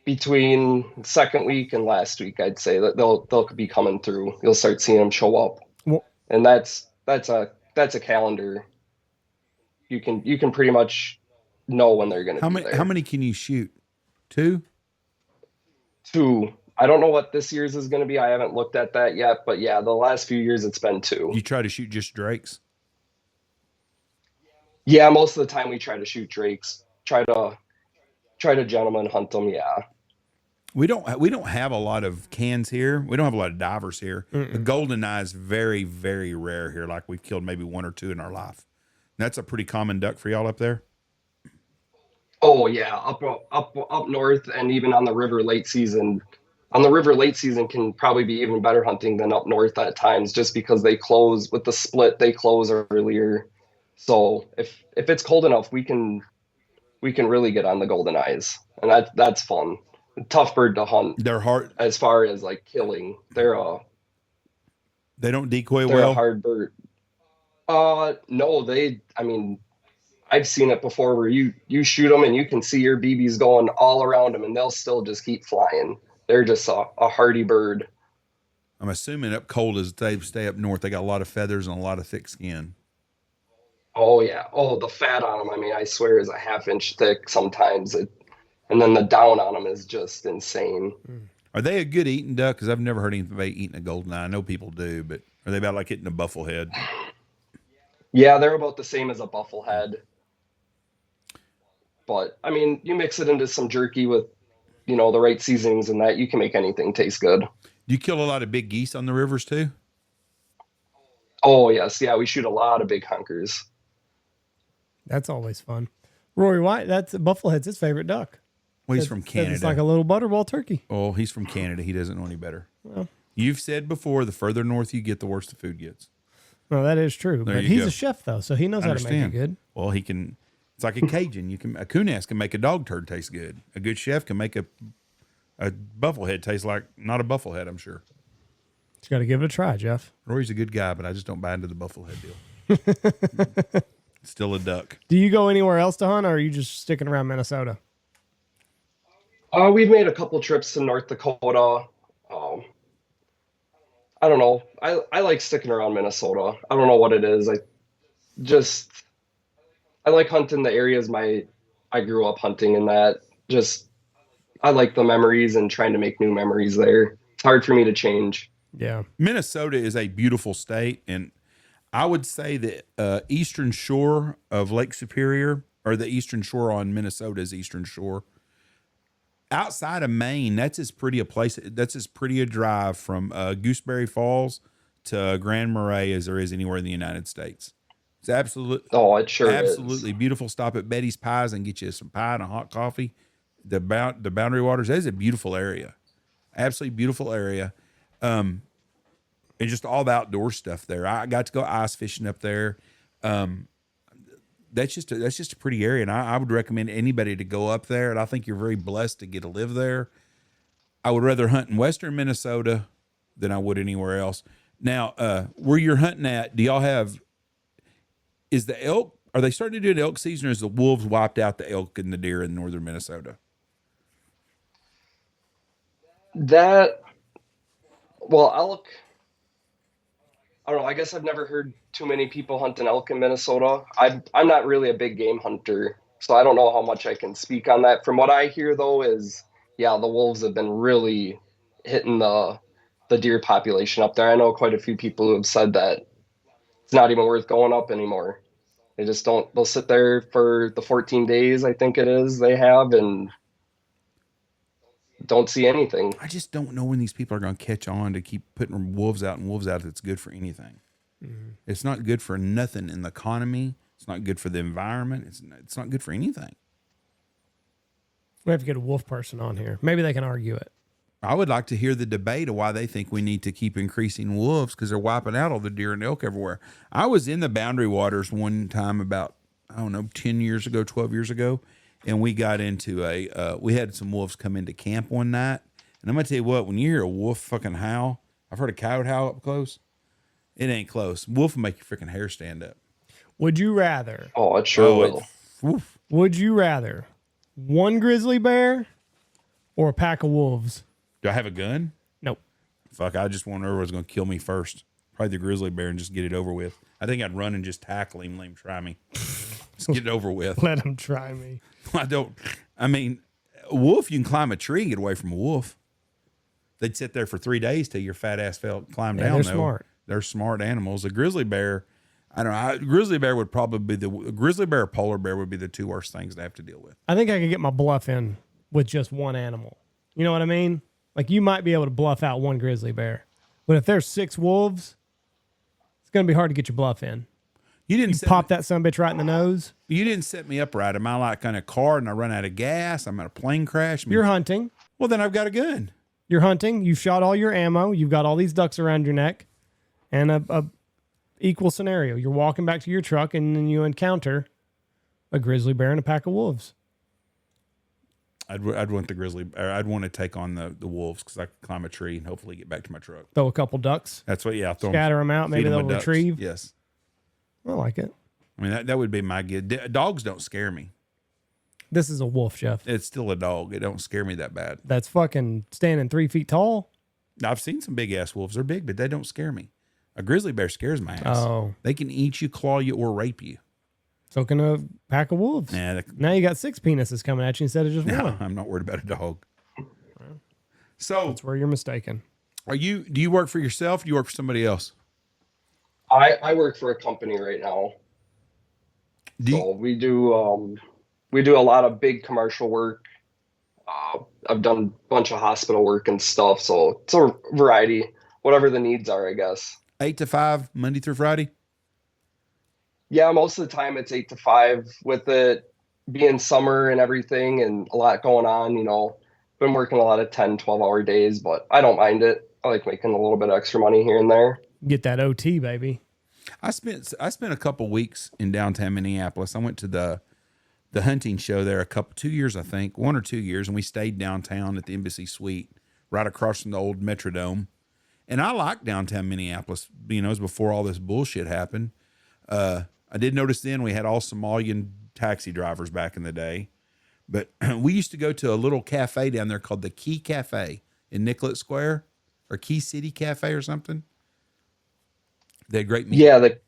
Speaker 3: between second week and last week. I'd say that they'll be coming through. You'll start seeing them show up,
Speaker 2: Well,
Speaker 3: and that's a calendar. You can pretty much know when they're going to be there.
Speaker 1: How many can you shoot? 2?
Speaker 3: 2. I don't know what this year's is going to be. I haven't looked at that yet, but yeah, the last few years it's been 2.
Speaker 1: You try to shoot just drakes?
Speaker 3: Yeah, most of the time we try to shoot drakes. Try to gentleman hunt them. Yeah.
Speaker 1: We don't have a lot of cans here. We don't have a lot of divers here. The golden eye is very, very rare here. Like we've killed maybe 1 or 2 in our life. That's a pretty common duck for y'all up there.
Speaker 3: Oh yeah, up north, and even on the river late season. On the river late season can probably be even better hunting than up north at times, just because they close with the split. They close earlier. So if it's cold enough, we can really get on the golden eyes, and that's fun. Tough bird to hunt.
Speaker 1: They're hard
Speaker 3: as far as like killing.
Speaker 1: They don't decoy
Speaker 3: they're
Speaker 1: well.
Speaker 3: a hard bird. No, I mean, I've seen it before where you shoot them and you can see your BBs going all around them, and they'll still just keep flying. They're just a hardy bird.
Speaker 1: I'm assuming up cold as they stay up north, they got a lot of feathers and a lot of thick skin.
Speaker 3: Oh yeah. Oh, the fat on them, I mean, I swear is a half-inch thick sometimes. And then the down on them is just insane.
Speaker 1: Are they a good eating duck? Because I've never heard anybody eating a golden eye. I know people do, but are they about like hitting a bufflehead?
Speaker 3: Yeah, they're about the same as a bufflehead. But I mean, you mix it into some jerky with, the right seasonings and that, you can make anything taste good.
Speaker 1: Do you kill a lot of big geese on the rivers too?
Speaker 3: Oh yes, yeah, we shoot a lot of big honkers.
Speaker 2: That's always fun. Rory White, that's Bufflehead's his favorite duck.
Speaker 1: Well, he's from Canada.
Speaker 2: It's like a little butterball turkey.
Speaker 1: Oh, he's from Canada. He doesn't know any better. Well, you've said before, the further north you get, the worse the food gets.
Speaker 2: Well, that is true. But he's a chef, though, so he knows how to make it good.
Speaker 1: Well, he can. It's like a Cajun. A coon ass can make a dog turd taste good. A good chef can make a bufflehead taste like not a bufflehead, I'm sure.
Speaker 2: Just got to give it a try, Jeff.
Speaker 1: Rory's a good guy, but I just don't buy into the bufflehead deal. Still a duck.
Speaker 2: Do you go anywhere else to hunt, or are you just sticking around Minnesota?
Speaker 3: We've made a couple trips to North Dakota. I don't know. I like sticking around Minnesota. I don't know what it is. I like hunting the areas I grew up hunting, and that I like the memories and trying to make new memories there. It's hard for me to change.
Speaker 2: Yeah.
Speaker 1: Minnesota is a beautiful state, and I would say that eastern shore of Lake Superior, or the eastern shore on Minnesota's eastern shore, outside of Maine, that's as pretty a drive from Gooseberry Falls to Grand Marais as there is anywhere in the United States. It's absolutely
Speaker 3: is.
Speaker 1: Beautiful. Stop at Betty's Pies and get you some pie and a hot coffee. The Boundary Waters, that is a beautiful area. Absolutely beautiful area. And just all the outdoor stuff there. I got to go ice fishing up there. That's just a pretty area, and I would recommend anybody to go up there. And I think you're very blessed to get to live there. I would rather hunt in western Minnesota than I would anywhere else. Now, where you're hunting at, do y'all have? Is the elk? Are they starting to do an elk season, or is the wolves wiped out the elk and the deer in northern Minnesota?
Speaker 3: Elk. I don't know. I guess I've never heard too many people hunting elk in Minnesota. I'm not really a big game hunter, so I don't know how much I can speak on that. From what I hear, though, is the wolves have been really hitting the deer population up there. I know quite a few people who have said that it's not even worth going up anymore. They just don't. They'll sit there for the 14 days, I think it is, they have, and don't see anything.
Speaker 1: I just don't know when these people are going to catch on to keep putting wolves out that's good for anything. Mm-hmm. It's not good for nothing in the economy. It's not good for the environment. It's not good for anything.
Speaker 2: We have to get a wolf person on here. Maybe they can argue it.
Speaker 1: I would like to hear the debate of why they think we need to keep increasing wolves, because they're wiping out all the deer and elk everywhere. I was in the Boundary Waters one time about, 10 years ago, 12 years ago, and we got into we had some wolves come into camp one night. And I'm going to tell you what, when you hear a wolf fucking howl, I've heard a coyote howl up close. It ain't close. Wolf will make your freaking hair stand up.
Speaker 2: Would you rather?
Speaker 3: Oh, it sure will.
Speaker 1: Woof.
Speaker 2: Would you rather one grizzly bear or a pack of wolves?
Speaker 1: Do I have a gun?
Speaker 2: Nope.
Speaker 1: Fuck, I just wonder whoever's going to kill me first. Probably the grizzly bear and just get it over with. I think I'd run and just tackle him, let him try me. Just get it over with.
Speaker 2: Let him try me.
Speaker 1: I mean, a wolf, you can climb a tree and get away from a wolf. They'd sit there for 3 days till your fat ass climb down.
Speaker 2: They're
Speaker 1: though.
Speaker 2: smart.
Speaker 1: They're smart animals. A grizzly bear, I don't know. Grizzly bear would probably be grizzly bear or polar bear would be the two worst things to have to deal with.
Speaker 2: I think I could get my bluff in with just one animal. You know what I mean? Like you might be able to bluff out one grizzly bear, but if there's 6 wolves, it's going to be hard to get your bluff in. You pop that sumbitch right in the nose.
Speaker 1: You didn't set me up right. Am I like on a car and I run out of gas? I'm at a plane crash.
Speaker 2: You're hunting.
Speaker 1: Well, then I've got a gun.
Speaker 2: You're hunting. You've shot all your ammo. You've got all these ducks around your neck, and a equal scenario. You're walking back to your truck, and then you encounter a grizzly bear and a pack of wolves.
Speaker 1: I'd want the grizzly. Or I'd want to take on the wolves because I could climb a tree and hopefully get back to my truck.
Speaker 2: Throw a couple ducks.
Speaker 1: That's what. Yeah,
Speaker 2: Scatter them out. Maybe they'll retrieve.
Speaker 1: Yes.
Speaker 2: I like it.
Speaker 1: I mean that would be my good. Dogs don't scare me.
Speaker 2: This is a wolf, Jeff.
Speaker 1: It's still a dog. It don't scare me that bad.
Speaker 2: That's fucking standing 3 feet tall.
Speaker 1: I've seen some big ass wolves. They're big, but they don't scare me. A grizzly bear scares my ass.
Speaker 2: Oh.
Speaker 1: They can eat you, claw you, or rape you.
Speaker 2: So can a pack of wolves.
Speaker 1: Nah,
Speaker 2: now you got 6 penises coming at you instead of just
Speaker 1: no,
Speaker 2: one.
Speaker 1: I'm not worried about a dog. So
Speaker 2: that's where you're mistaken.
Speaker 1: Do you work for yourself? Or do you work for somebody else?
Speaker 3: I work for a company right now. We do a lot of big commercial work. I've done a bunch of hospital work and stuff, so it's a variety, whatever the needs are, I guess.
Speaker 1: 8 to 5, Monday through Friday?
Speaker 3: Yeah, most of the time it's 8 to 5 with it being summer and everything and a lot going on, been working a lot of 10, 12-hour days, but I don't mind it. I like making a little bit of extra money here and there.
Speaker 2: Get that OT, baby.
Speaker 1: I spent a couple weeks in downtown Minneapolis. I went to the hunting show there 2 years, I think, 1 or 2 years, and we stayed downtown at the Embassy Suite, right across from the old Metrodome. And I liked downtown Minneapolis. It was before all this bullshit happened. I did notice then we had all Somalian taxi drivers back in the day, but we used to go to a little cafe down there called the Key Cafe in Nicollet Square, or Key City Cafe or something. They had great meat.
Speaker 3: Yeah, the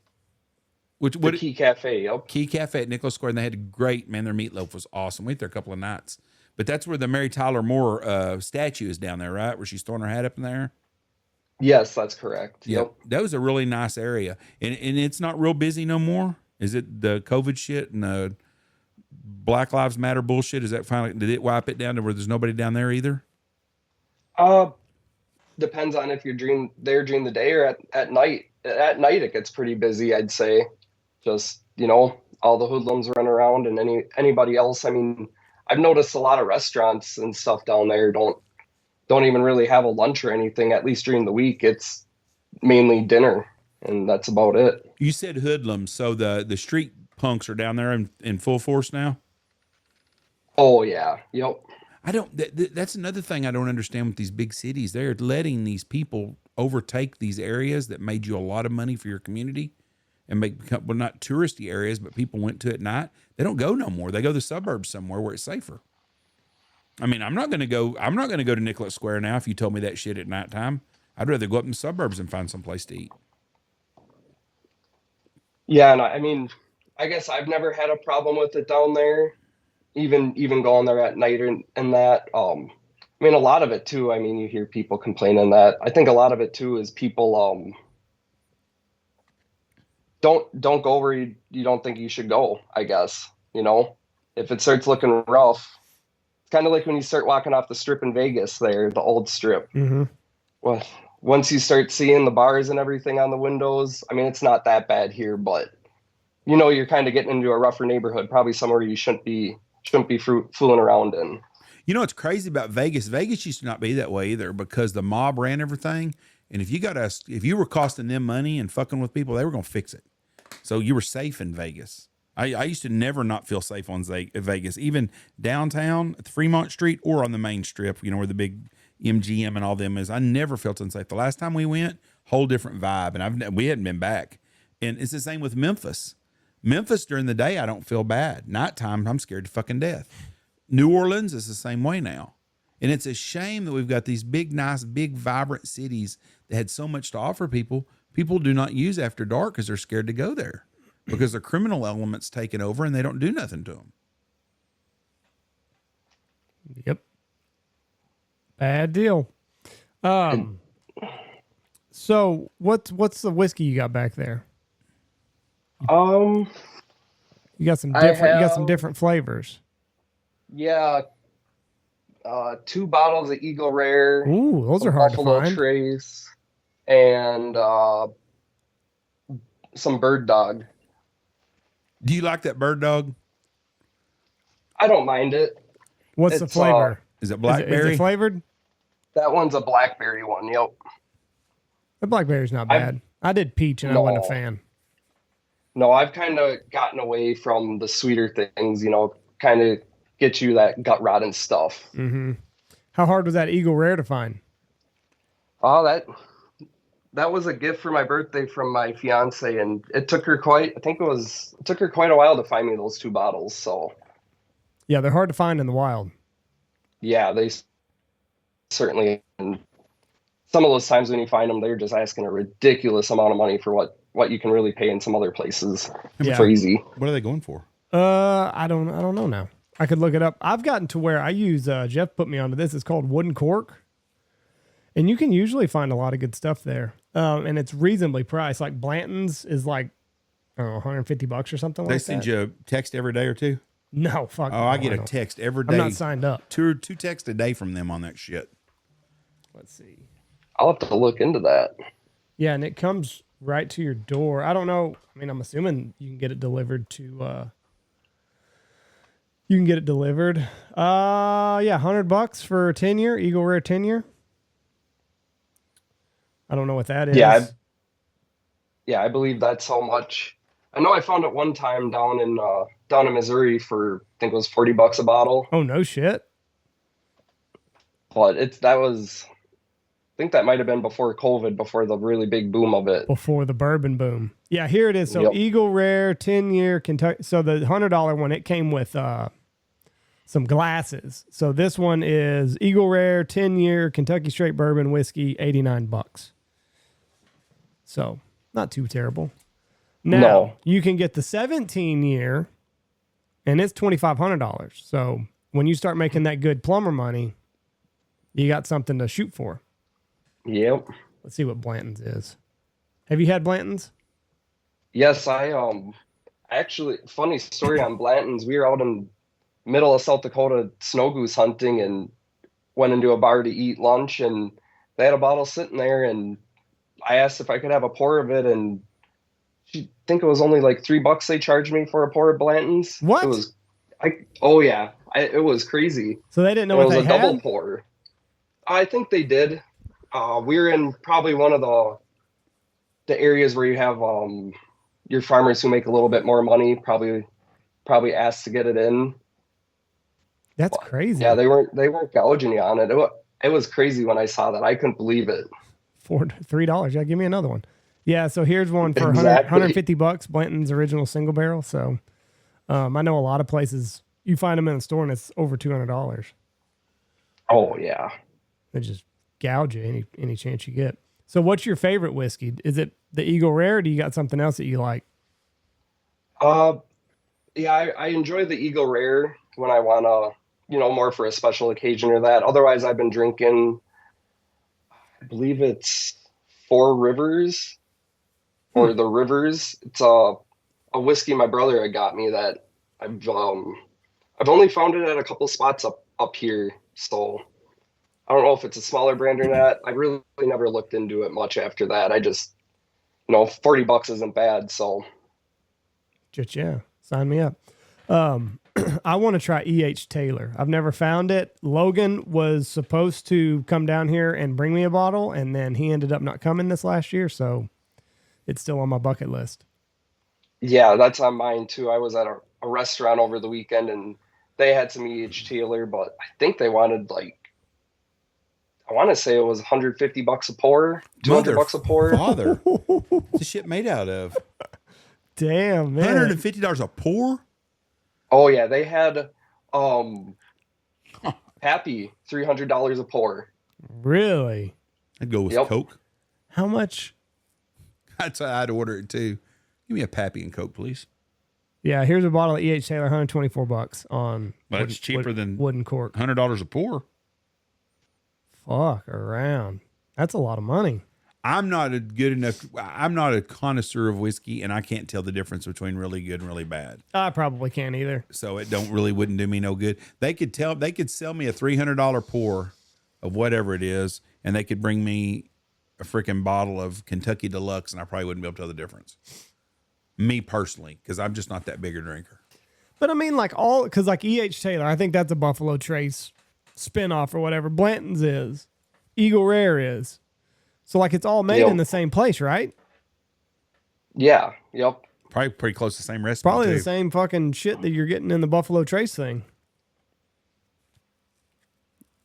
Speaker 1: Key
Speaker 3: Cafe. Yep.
Speaker 1: Key Cafe at Nicholas Square, and they had their meatloaf was awesome. We went there a couple of nights. But that's where the Mary Tyler Moore statue is down there, right? Where she's throwing her hat up in there.
Speaker 3: Yes, that's correct.
Speaker 1: Yep. That was a really nice area. And it's not real busy no more. Is it the COVID shit and the Black Lives Matter bullshit? Is that finally, did it wipe it down to where there's nobody down there either?
Speaker 3: Depends on if you're there during the day or at night. At night, it gets pretty busy, I'd say. Just, all the hoodlums run around and anybody else. I mean, I've noticed a lot of restaurants and stuff down there don't even really have a lunch or anything, at least during the week. It's mainly dinner, and that's about it.
Speaker 1: You said hoodlums, so the street punks are down there in full force now?
Speaker 3: Oh, yeah. Yep.
Speaker 1: That's another thing I don't understand with these big cities. They're letting these people overtake these areas that made you a lot of money for your community and not touristy areas, but people went to at night. They don't go no more. They go to the suburbs somewhere where it's safer. I mean, I'm not going to go to Nicollet Square now if you told me that shit at nighttime. I'd rather go up in the suburbs and find some place to eat.
Speaker 3: Yeah, and I mean, I guess I've never had a problem with it down there. Even going there at night and that. I mean, a lot of it too. I mean, you hear people complaining that. I think a lot of it too is people don't go where you don't think you should go. I guess if it starts looking rough, it's kind of like when you start walking off the strip in Vegas, there, the old strip.
Speaker 2: Mm-hmm.
Speaker 3: Well, once you start seeing the bars and everything on the windows, I mean, it's not that bad here, but you're kind of getting into a rougher neighborhood, probably somewhere you shouldn't be fooling around in.
Speaker 1: What's crazy about Vegas? Vegas used to not be that way either because the mob ran everything. And if you were costing them money and fucking with people, they were going to fix it. So you were safe in Vegas. I used to never not feel safe on Vegas, even downtown at the Fremont Street or on the main strip, where the big MGM and all them is. I never felt unsafe. The last time we went, whole different vibe, and we hadn't been back. And it's the same with Memphis. Memphis during the day, I don't feel bad. Nighttime, I'm scared to fucking death. New Orleans is the same way now. And it's a shame that we've got these big, nice, big, vibrant cities that had so much to offer people. People do not use after dark because they're scared to go there because the criminal element's taken over and they don't do nothing to them.
Speaker 2: Yep. Bad deal. So what's the whiskey you got back there?
Speaker 3: You
Speaker 2: got some different. You got some different flavors.
Speaker 3: Yeah. 2 bottles of Eagle Rare.
Speaker 2: Ooh, those are hard to find.
Speaker 3: Trace, and some Bird Dog.
Speaker 1: Do you like that Bird Dog?
Speaker 3: I don't mind it.
Speaker 2: What's the flavor?
Speaker 1: Is it blackberry?
Speaker 2: Is it flavored?
Speaker 3: That one's a blackberry one. Yep.
Speaker 2: The blackberry's not bad. I did peach and I wasn't a fan.
Speaker 3: No, I've kind of gotten away from the sweeter things, kind of get you that gut rotting stuff.
Speaker 2: Mm-hmm. How hard was that Eagle Rare to find?
Speaker 3: Oh, that was a gift for my birthday from my fiance, and it took her quite a while to find me those 2 bottles. So
Speaker 2: yeah, they're hard to find in the wild.
Speaker 3: Yeah, they certainly. And some of those times when you find them, they're just asking a ridiculous amount of money for what you can really pay in some other places. It's crazy.
Speaker 1: What are they going for?
Speaker 2: I don't know now. I could look it up. I've gotten to where I use, Jeff put me onto this. It's called Wooden Cork. And you can usually find a lot of good stuff there. And it's reasonably priced. Like Blanton's is like, I don't know, $150 or something like that.
Speaker 1: They send you a text every day or two?
Speaker 2: No, fuck.
Speaker 1: Oh, I get a text every day.
Speaker 2: I'm not signed up.
Speaker 1: Two texts a day from them on that shit.
Speaker 2: Let's see.
Speaker 3: I'll have to look into that. Yeah,
Speaker 2: and it comes right to your door. I don't know. I mean, I'm assuming you can get it delivered to, you can get it delivered. Yeah, $100 for a 10-year, Eagle Rare 10-year. I don't know what that is.
Speaker 3: Yeah, I believe that's how much. I know I found it one time down in Missouri for, I think it was $40 a bottle.
Speaker 2: Oh, no shit.
Speaker 3: But I think that might have been before COVID, before the really big boom of it.
Speaker 2: Before the bourbon boom. Yeah, here it is. So
Speaker 3: Yep.
Speaker 2: Eagle Rare 10-year Kentucky. So the $100 one, it came with some glasses. So this one is Eagle Rare 10-year Kentucky Straight Bourbon Whiskey, $89. So not too terrible. Now you can get the 17-year, and it's $2,500. So when you start making that good plumber money, you got something to shoot for.
Speaker 3: Yep.
Speaker 2: Let's see what Blanton's is. Have you had Blanton's?
Speaker 3: Yes, I actually, funny story on Blanton's. We were out in middle of South Dakota snow goose hunting and went into a bar to eat lunch, and they had a bottle sitting there, and I asked if I could have a pour of it, and I think it was only like $3 they charged me for a pour of Blanton's.
Speaker 2: What?
Speaker 3: It was, it was crazy.
Speaker 2: So they didn't know what they had?
Speaker 3: It was a double pour. I think they did. We're in probably one of the areas where you have your farmers who make a little bit more money probably asked to get it in.
Speaker 2: That's crazy.
Speaker 3: Yeah, they weren't gouging you on it. It was crazy when I saw that. I couldn't believe it.
Speaker 2: $3. Yeah, give me another one. Yeah, so here's one for
Speaker 3: Exactly.
Speaker 2: $150, Blanton's original single barrel. So I know a lot of places you find them in the store and it's over $200.
Speaker 3: Oh yeah.
Speaker 2: They just gouge you any chance you get. So what's your favorite whiskey? Is it the Eagle Rare, or do you got something else that you like?
Speaker 3: Yeah, I enjoy the Eagle Rare when I want to, more for a special occasion or that. Otherwise, I've been drinking, I believe it's Four Rivers or the Rivers. It's a whiskey my brother had got me that I've only found it at a couple spots up here. So I don't know if it's a smaller brand or not. I really never looked into it much after that. I just, $40 isn't bad. So
Speaker 2: Just, yeah, sign me up. I want to try E.H. Taylor. I've never found it. Logan was supposed to come down here and bring me a bottle, and then he ended up not coming this last year, so it's still on my bucket list.
Speaker 3: Yeah, that's on mine too. I was at a restaurant over the weekend and they had some E.H. Taylor, but I think they wanted like, I want to say it was 150 bucks a pour, 200
Speaker 1: Mother
Speaker 3: bucks a pour.
Speaker 1: father. What's the shit made out of?
Speaker 2: Damn, man.
Speaker 1: $150 a pour?
Speaker 3: Oh yeah, they had Pappy $300 a pour.
Speaker 2: Really?
Speaker 1: I'd go with
Speaker 3: Yep.
Speaker 1: Coke.
Speaker 2: How much?
Speaker 1: That's how I'd order it too. Give me a Pappy and Coke, please.
Speaker 2: Yeah, here's a bottle of E.H. Taylor, 124 bucks on
Speaker 1: But it's cheaper than
Speaker 2: wooden cork.
Speaker 1: $100 a pour.
Speaker 2: Fuck around. That's a lot of money.
Speaker 1: I'm not a connoisseur of whiskey, and I can't tell the difference between really good and really bad.
Speaker 2: I probably can't either.
Speaker 1: So it wouldn't do me no good. They could sell me a $300 pour of whatever it is, and they could bring me a freaking bottle of Kentucky Deluxe, and I probably wouldn't be able to tell the difference. Me personally, because I'm just not that big a drinker.
Speaker 2: But I mean, because E.H. Taylor, I think that's a Buffalo Trace spinoff or whatever. Blanton's is. Eagle Rare is. So like it's all made in the same place, right?
Speaker 3: Yeah, yep.
Speaker 1: Probably pretty close to the same recipe.
Speaker 2: Probably
Speaker 1: too.
Speaker 2: the same fucking shit that you're getting in the Buffalo Trace thing.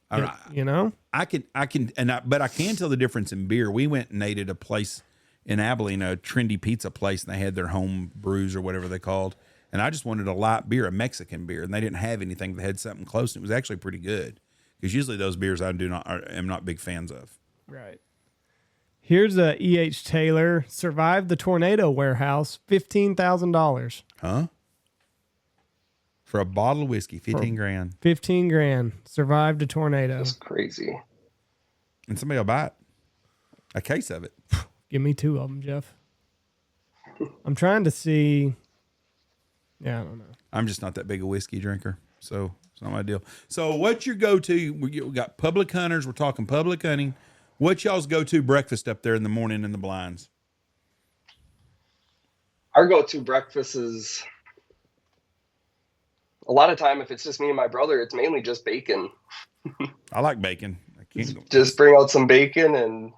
Speaker 1: I don't know.
Speaker 2: You know?
Speaker 1: But I can tell the difference in beer. We went and ate at a place in Abilene, a trendy pizza place, and they had their home brews or whatever they called. And I just wanted a light beer, a Mexican beer, and they didn't have anything that had something close. And it was actually pretty good because usually those beers I am not big fans of.
Speaker 2: Right. Here's a E.H. Taylor, survived the tornado warehouse, $15,000.
Speaker 1: Huh? For a bottle of whiskey, 15 grand.
Speaker 2: 15 grand, survived a tornado.
Speaker 3: That's crazy.
Speaker 1: And somebody will buy it. A case of it.
Speaker 2: Give me 2 of them, Jeff. I'm trying to see. Yeah, I don't know.
Speaker 1: I'm just not that big a whiskey drinker, so it's not my deal. So what's your go-to? We got public hunters. We're talking public hunting. What's y'all's go-to breakfast up there in the morning in the blinds?
Speaker 3: Our go-to breakfast is a lot of time, if it's just me and my brother, it's mainly just bacon.
Speaker 1: I like bacon.
Speaker 3: Just bring out some bacon and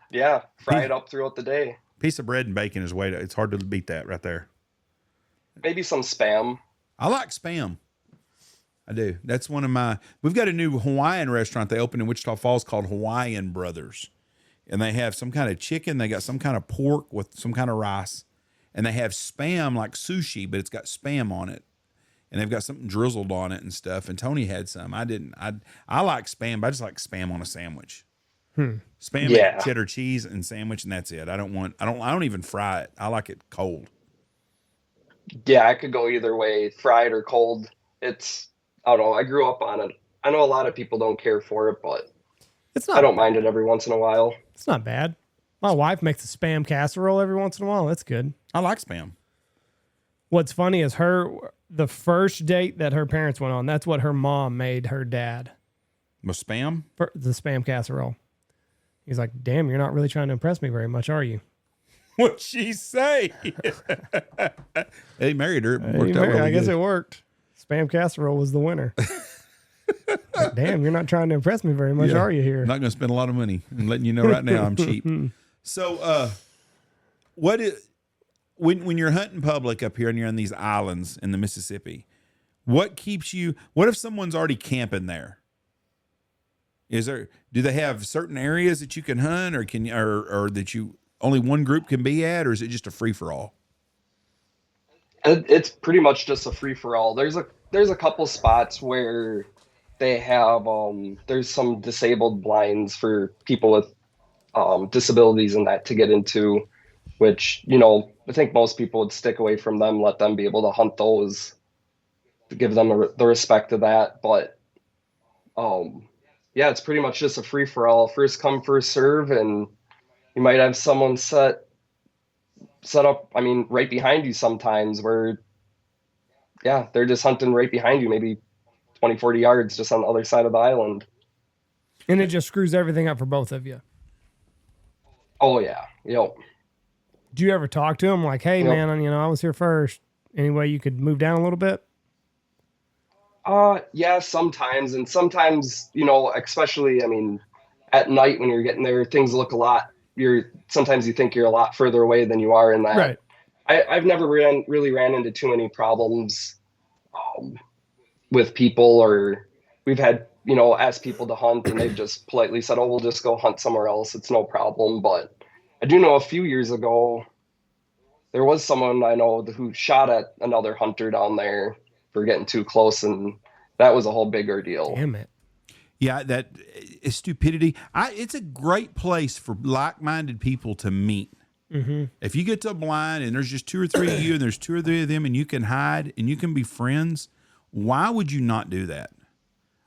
Speaker 3: fry it up throughout the day.
Speaker 1: Piece of bread and bacon is it's hard to beat that right there.
Speaker 3: Maybe some Spam.
Speaker 1: I like Spam. I do. That's we've got a new Hawaiian restaurant they opened in Wichita Falls called Hawaiian Brothers. And they have some kind of chicken. They got some kind of pork with some kind of rice. And they have Spam like sushi, but it's got Spam on it. And they've got something drizzled on it and stuff. And Tony had some. I didn't. I like Spam, but I just like Spam on a sandwich. Spam and cheddar cheese and sandwich, and that's it. I don't even fry it. I like it cold.
Speaker 3: Yeah, I could go either way, fried or cold. I don't know. I grew up on it. I know a lot of people don't care for it, but I don't mind it every once in a while.
Speaker 2: It's not bad. My wife makes a Spam casserole every once in a while. That's good.
Speaker 1: I like Spam.
Speaker 2: What's funny is the first date that her parents went on, that's what her mom made her dad.
Speaker 1: With Spam?
Speaker 2: The Spam casserole. He's like, damn, you're not really trying to impress me very much, are you?
Speaker 1: What'd she say? He married her.
Speaker 2: I guess it worked. Spam casserole was the winner. Like, damn, you're not trying to impress me very much, are you here?
Speaker 1: I'm not going to spend a lot of money. I'm letting you know right now I'm cheap. So, when you're hunting public up here and you're on these islands in the Mississippi, what if someone's already camping there? Do they have certain areas that you can hunt or that only one group can be at, or is it just a free for all?
Speaker 3: It's pretty much just a free for all. There's a couple spots where they have there's some disabled blinds for people with disabilities and that to get into, which I think most people would stick away from them, let them be able to hunt those, to give them the respect of that. But it's pretty much just a free for all, first come first serve, and you might have someone set up, right behind you sometimes where, they're just hunting right behind you, maybe 20, 40 yards just on the other side of the island.
Speaker 2: And it just screws everything up for both of you.
Speaker 3: Oh, yeah. Yep.
Speaker 2: Do you ever talk to him like, hey, man, I was here first. Any way you could move down a little bit?
Speaker 3: Yeah, sometimes. And sometimes, especially, at night when you're getting there, things look sometimes you think you're a lot further away than you are in that.
Speaker 2: Right.
Speaker 3: I've never really ran into too many problems um, with people, or we've had, asked people to hunt and they've just politely said, oh, we'll just go hunt somewhere else. It's no problem. But I do know a few years ago, there was someone I know who shot at another hunter down there for getting too close, and that was a whole big ordeal.
Speaker 2: Damn it.
Speaker 1: Yeah, that is stupidity. It's a great place for like-minded people to meet.
Speaker 2: Mm-hmm.
Speaker 1: If you get to a blind and there's just 2 or 3 of you and there's 2 or 3 of them and you can hide and you can be friends, why would you not do that?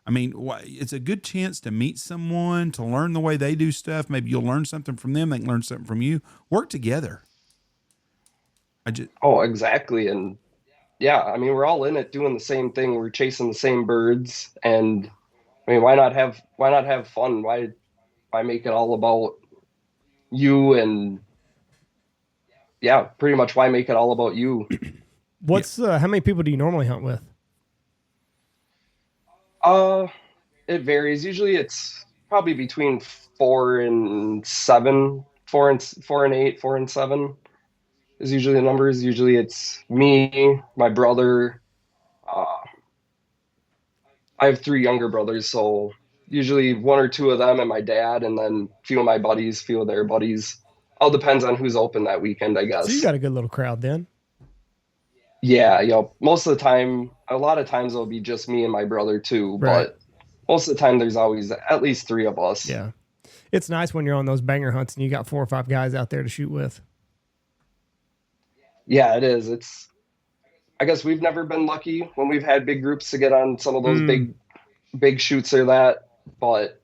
Speaker 1: I mean, it's a good chance to meet someone, to learn the way they do stuff. Maybe you'll learn something from them. They can learn something from you. Work together.
Speaker 3: Oh, exactly. And yeah, I mean, we're all in it doing the same thing. We're chasing the same birds. And I mean, why not have fun? Why make it all about you? And yeah, pretty much why make it all about you?
Speaker 2: How many people do you normally hunt with?
Speaker 3: It varies. Usually it's probably between 4 and 7, 4 and 8, 4 and 7 is usually the numbers. Usually it's me, my brother. I have 3 younger brothers, so usually 1 or 2 of them and my dad, and then a few of my buddies, a few of their buddies. All depends on who's open that weekend, I guess.
Speaker 2: So you got a good little crowd then.
Speaker 3: Yeah, most of the time, a lot of times it'll be just me and my brother too,
Speaker 2: Right.
Speaker 3: but most of the time there's always at least 3 of us.
Speaker 2: Yeah. It's nice when you're on those banger hunts and you got 4 or 5 guys out there to shoot with.
Speaker 3: Yeah, it is. I guess we've never been lucky when we've had big groups to get on some of those big shoots or that, but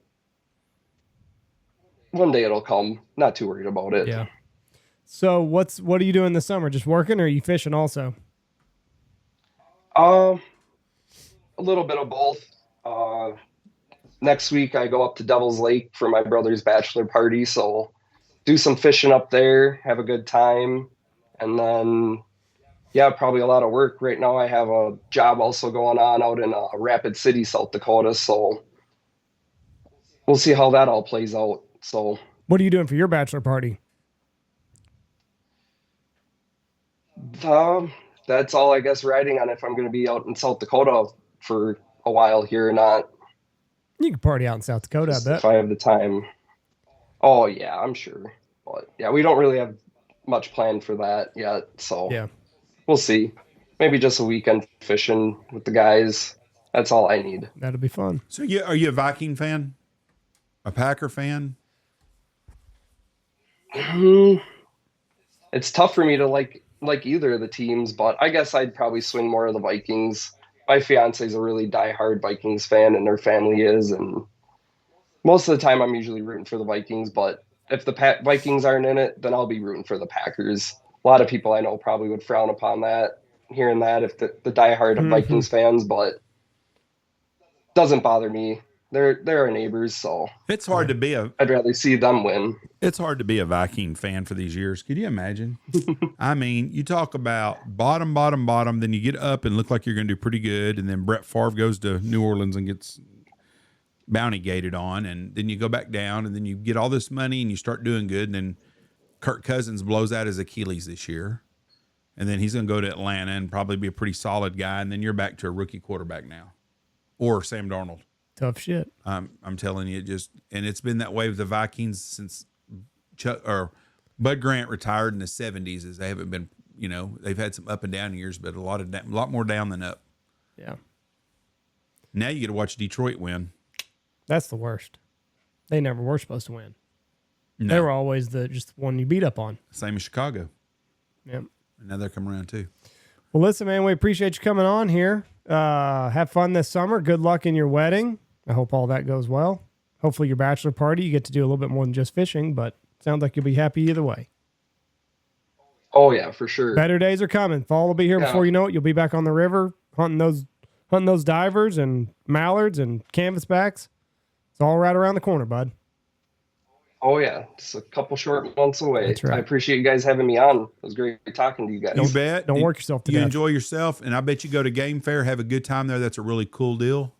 Speaker 3: one day it'll come. Not too worried about it.
Speaker 2: Yeah. So what are you doing this summer? Just working, or are you fishing also?
Speaker 3: A little bit of both. Next week I go up to Devil's Lake for my brother's bachelor party, so do some fishing up there, have a good time, and then yeah, probably a lot of work. Right now I have a job also going on out in Rapid City, South Dakota, so we'll see how that all plays out. So
Speaker 2: what are you doing for your bachelor party?
Speaker 3: That's all, I guess, riding on if I'm going to be out in South Dakota for a while here or not.
Speaker 2: You can party out in South Dakota, I bet.
Speaker 3: If I have the time. Oh, yeah, I'm sure. But yeah, we don't really have much planned for that yet. So
Speaker 2: yeah,
Speaker 3: we'll see. Maybe just a weekend fishing with the guys. That's all I need.
Speaker 2: That'll be fun.
Speaker 1: So are you a Viking fan? A Packer fan?
Speaker 3: It's tough for me to like either of the teams, but I guess I'd probably swing more of the Vikings. My fiance's a really diehard Vikings fan, and their family is, and most of the time I'm usually rooting for the Vikings, but if the Vikings aren't in it, then I'll be rooting for the Packers. A lot of people I know probably would frown upon that, hearing that, if the diehard Vikings fans, but doesn't bother me. They're our neighbors, so
Speaker 1: it's hard to be
Speaker 3: I'd rather see them win.
Speaker 1: It's hard to be a Viking fan for these years. Could you imagine? I mean, you talk about bottom, then you get up and look like you're going to do pretty good, and then Brett Favre goes to New Orleans and gets bounty gated on, and then you go back down, and then you get all this money and you start doing good, and then Kirk Cousins blows out his Achilles this year, and then he's going to go to Atlanta and probably be a pretty solid guy, and then you're back to a rookie quarterback now, or Sam Darnold.
Speaker 2: Tough shit.
Speaker 1: I'm telling you, and it's been that way with the Vikings since Bud Grant retired in the 70s. As they haven't been, they've had some up and down years, but a lot more down than up.
Speaker 2: Yeah.
Speaker 1: Now you get to watch Detroit win.
Speaker 2: That's the worst. They never were supposed to win.
Speaker 1: No.
Speaker 2: They were always just one you beat up on.
Speaker 1: Same as Chicago.
Speaker 2: Yep.
Speaker 1: And now they're coming around too.
Speaker 2: Well, listen, man, we appreciate you coming on here. Have fun this summer. Good luck in your wedding. I hope all that goes well. Hopefully your bachelor party, you get to do a little bit more than just fishing, but sounds like you'll be happy either way.
Speaker 3: Oh yeah, for sure.
Speaker 2: Better days are coming. Fall will be here before you know it. You'll be back on the river hunting those divers and mallards and canvasbacks. It's all right around the corner, bud.
Speaker 3: Oh yeah, just a couple short months away.
Speaker 2: That's right.
Speaker 3: I appreciate you guys having me on. It was great talking to you guys.
Speaker 1: You bet.
Speaker 2: Don't work yourself to
Speaker 1: You
Speaker 2: death.
Speaker 1: enjoy yourself, and I bet you go to Game Fair, have a good time there. That's a really cool deal.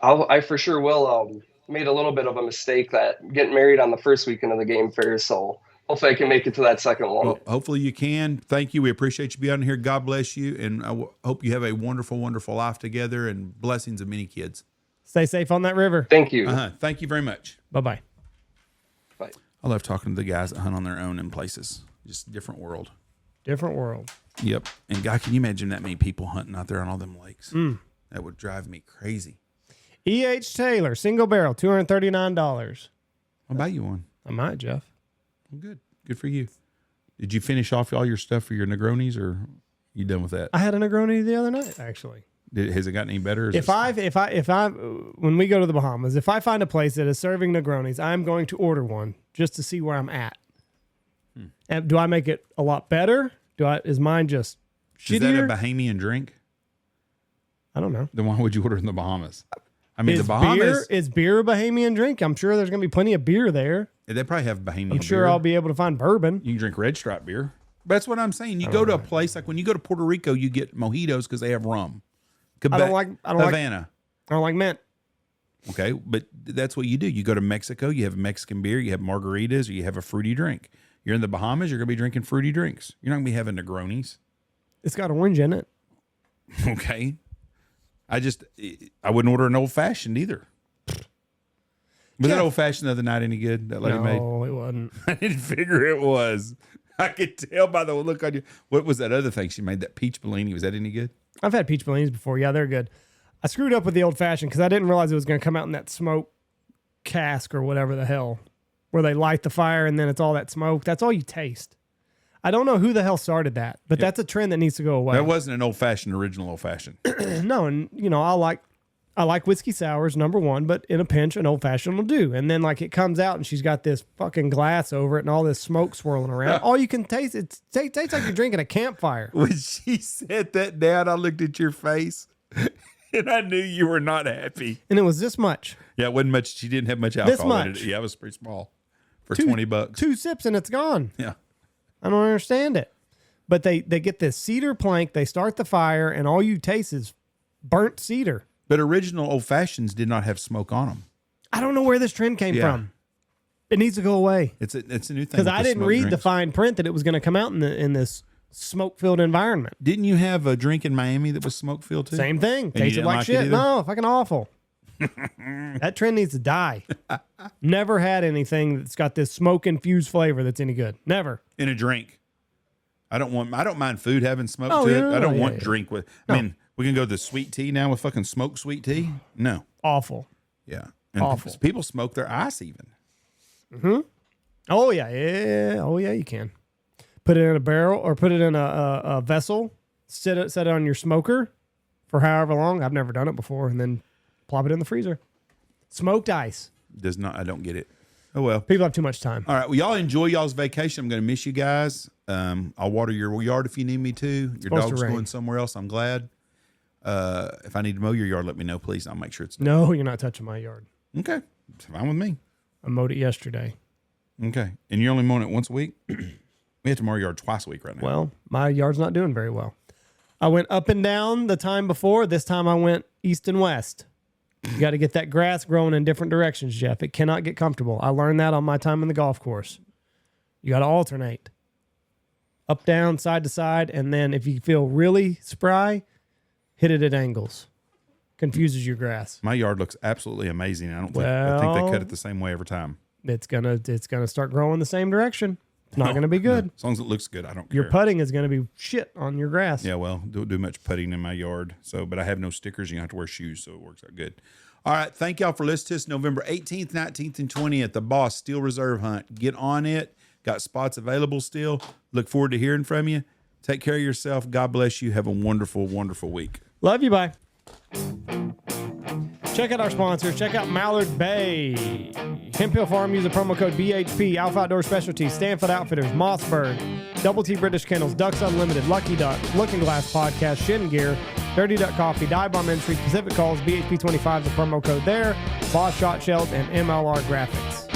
Speaker 3: I for sure will. Made a little bit of a mistake that getting married on the first weekend of the Game Fair, so Hopefully I can make it to that second one.
Speaker 1: Well, hopefully you can. Thank you. We appreciate you being on here. God bless you. And I hope you have a wonderful, wonderful life together and blessings of many kids.
Speaker 2: Stay safe on that river.
Speaker 3: Thank you.
Speaker 1: Thank you very much.
Speaker 2: Bye-bye.
Speaker 3: Bye.
Speaker 1: I love talking to the guys that hunt on their own in places. Just different world.
Speaker 2: Different world.
Speaker 1: Yep. And God, can you imagine that many people hunting out there on all them lakes? That would drive me crazy.
Speaker 2: E.H. Taylor, single barrel, $239.
Speaker 1: I'll buy you one.
Speaker 2: I might, Jeff.
Speaker 1: Well, good. Good for you. Did you finish off all your stuff for your Negronis, or you done with that?
Speaker 2: I had a Negroni the other night, actually.
Speaker 1: Has it gotten any better?
Speaker 2: If I, when we go to the Bahamas, if I find a place that is serving Negronis, I'm going to order one just to see where I'm at. And do I make it a lot better? Is mine just shittier?
Speaker 1: Is that a Bahamian drink?
Speaker 2: I don't know.
Speaker 1: Then why would you order in the Bahamas? I mean,
Speaker 2: Is
Speaker 1: the Bahamas.
Speaker 2: beer a Bahamian drink? I'm sure there's going to be plenty of beer there.
Speaker 1: They probably have Bahamian beer.
Speaker 2: I'm sure I'll be able to find bourbon.
Speaker 1: You can drink Red Stripe beer. But that's what I'm saying. You go to a place like when you go to Puerto Rico, you get mojitos because they have rum.
Speaker 2: I don't like
Speaker 1: Havana.
Speaker 2: I don't like mint.
Speaker 1: Okay, but that's what you do. You go to Mexico, you have Mexican beer, you have margaritas, or you have a fruity drink. You're in the Bahamas, you're going to be drinking fruity drinks. You're not going to be having Negronis.
Speaker 2: It's got orange in it.
Speaker 1: Okay. I wouldn't order an old fashioned either. Was that old fashioned the other night any good that lady made?
Speaker 2: No, it wasn't.
Speaker 1: I didn't figure it was. I could tell by the look on you. What was that other thing she made? That peach Bellini. Was that any good?
Speaker 2: I've had peach bellinis before. Yeah, they're good. I screwed up with the old fashioned because I didn't realize it was going to come out in that smoke cask or whatever the hell, where they light the fire and then it's all that smoke. That's all you taste. I don't know who the hell started that, but that's a trend that needs to go away.
Speaker 1: That wasn't an old fashioned, original old fashioned.
Speaker 2: No, and I like whiskey sours, number one, but in a pinch, an old fashioned will do. And then like it comes out and she's got this fucking glass over it and all this smoke swirling around. All you can taste, it tastes like you're drinking a campfire.
Speaker 1: When she said that down, I looked at your face and I knew you were not happy.
Speaker 2: And it was this much.
Speaker 1: Yeah, it wasn't much. She didn't have much alcohol
Speaker 2: This much.
Speaker 1: in it. Yeah, it was pretty small for $20.
Speaker 2: 2 sips and it's gone.
Speaker 1: Yeah.
Speaker 2: I don't understand it. But they get this cedar plank, they start the fire, and all you taste is burnt cedar.
Speaker 1: But original old fashions did not have smoke on them.
Speaker 2: I don't know where this trend came from. It needs to go away.
Speaker 1: It's a new thing.
Speaker 2: Because I didn't read the fine print that it was going to come out in this smoke-filled environment.
Speaker 1: Didn't you have a drink in Miami that was smoke-filled too?
Speaker 2: Same thing.
Speaker 1: you
Speaker 2: Tasted
Speaker 1: didn't
Speaker 2: like
Speaker 1: like it
Speaker 2: shit.
Speaker 1: either?
Speaker 2: No, fucking awful. That trend needs to die. Never had anything that's got this smoke-infused flavor that's any good. Never.
Speaker 1: In a drink. I don't mind food having smoke to it. I don't want drink with. I mean, we can go the sweet tea now with fucking smoked sweet tea. No.
Speaker 2: Awful.
Speaker 1: Yeah. And
Speaker 2: Awful.
Speaker 1: People smoke their ice even.
Speaker 2: Mm-hmm. Oh, yeah. Oh, yeah, you can. Put it in a barrel or put it in a vessel. Set it on your smoker for however long. I've never done it before. And then plop it in the freezer. Smoked ice.
Speaker 1: I don't get it. Oh, well.
Speaker 2: People have too much time.
Speaker 1: All right. Well, y'all enjoy y'all's vacation. I'm going to miss you guys. I'll water your yard if you need me to. Your dog's going somewhere else. I'm glad. If I need to mow your yard, let me know, please. I'll make sure it's done.
Speaker 2: No, you're not touching my yard.
Speaker 1: Okay. It's fine with me.
Speaker 2: I mowed it yesterday.
Speaker 1: Okay. And you're only mowing it once a week? We have to mow your yard twice a week right now.
Speaker 2: Well, my yard's not doing very well. I went up and down the time before. This time I went east and west. You got to get that grass growing in different directions, Jeff. It cannot get comfortable. I learned that on my time in the golf course. You got to alternate. Up, down, side to side. And then if you feel really spry, hit it at angles. Confuses your grass.
Speaker 1: My yard looks absolutely amazing. I think they cut it the same way every time.
Speaker 2: It's gonna start growing the same direction. It's not gonna be good.
Speaker 1: No. As long as it looks good, I don't care.
Speaker 2: Your putting is gonna be shit on your grass.
Speaker 1: Yeah, well, don't do much putting in my yard. But I have no stickers and you have to wear shoes, so it works out good. All right, thank y'all for listening to us. November 18th, 19th, and 20th, the Boss Steel Reserve Hunt. Get on it. Got spots available still. Look forward to hearing from you. Take care of yourself. God bless you. Have a wonderful, wonderful week.
Speaker 2: Love you. Bye. Check out our sponsors. Check out Mallard Bay. Hemp Hill Farm. Use the promo code BHP. Alpha Outdoor Specialties. Stanfield Outfitters. Mossberg. Double T British Kennels. Ducks Unlimited. Lucky Duck. Looking Glass Podcast. Shin Gear. Dirty Duck Coffee. Dive Bomb Industries. Pacific Calls. BHP25 is the promo code there. Boss Shot Shells and MLR Graphics.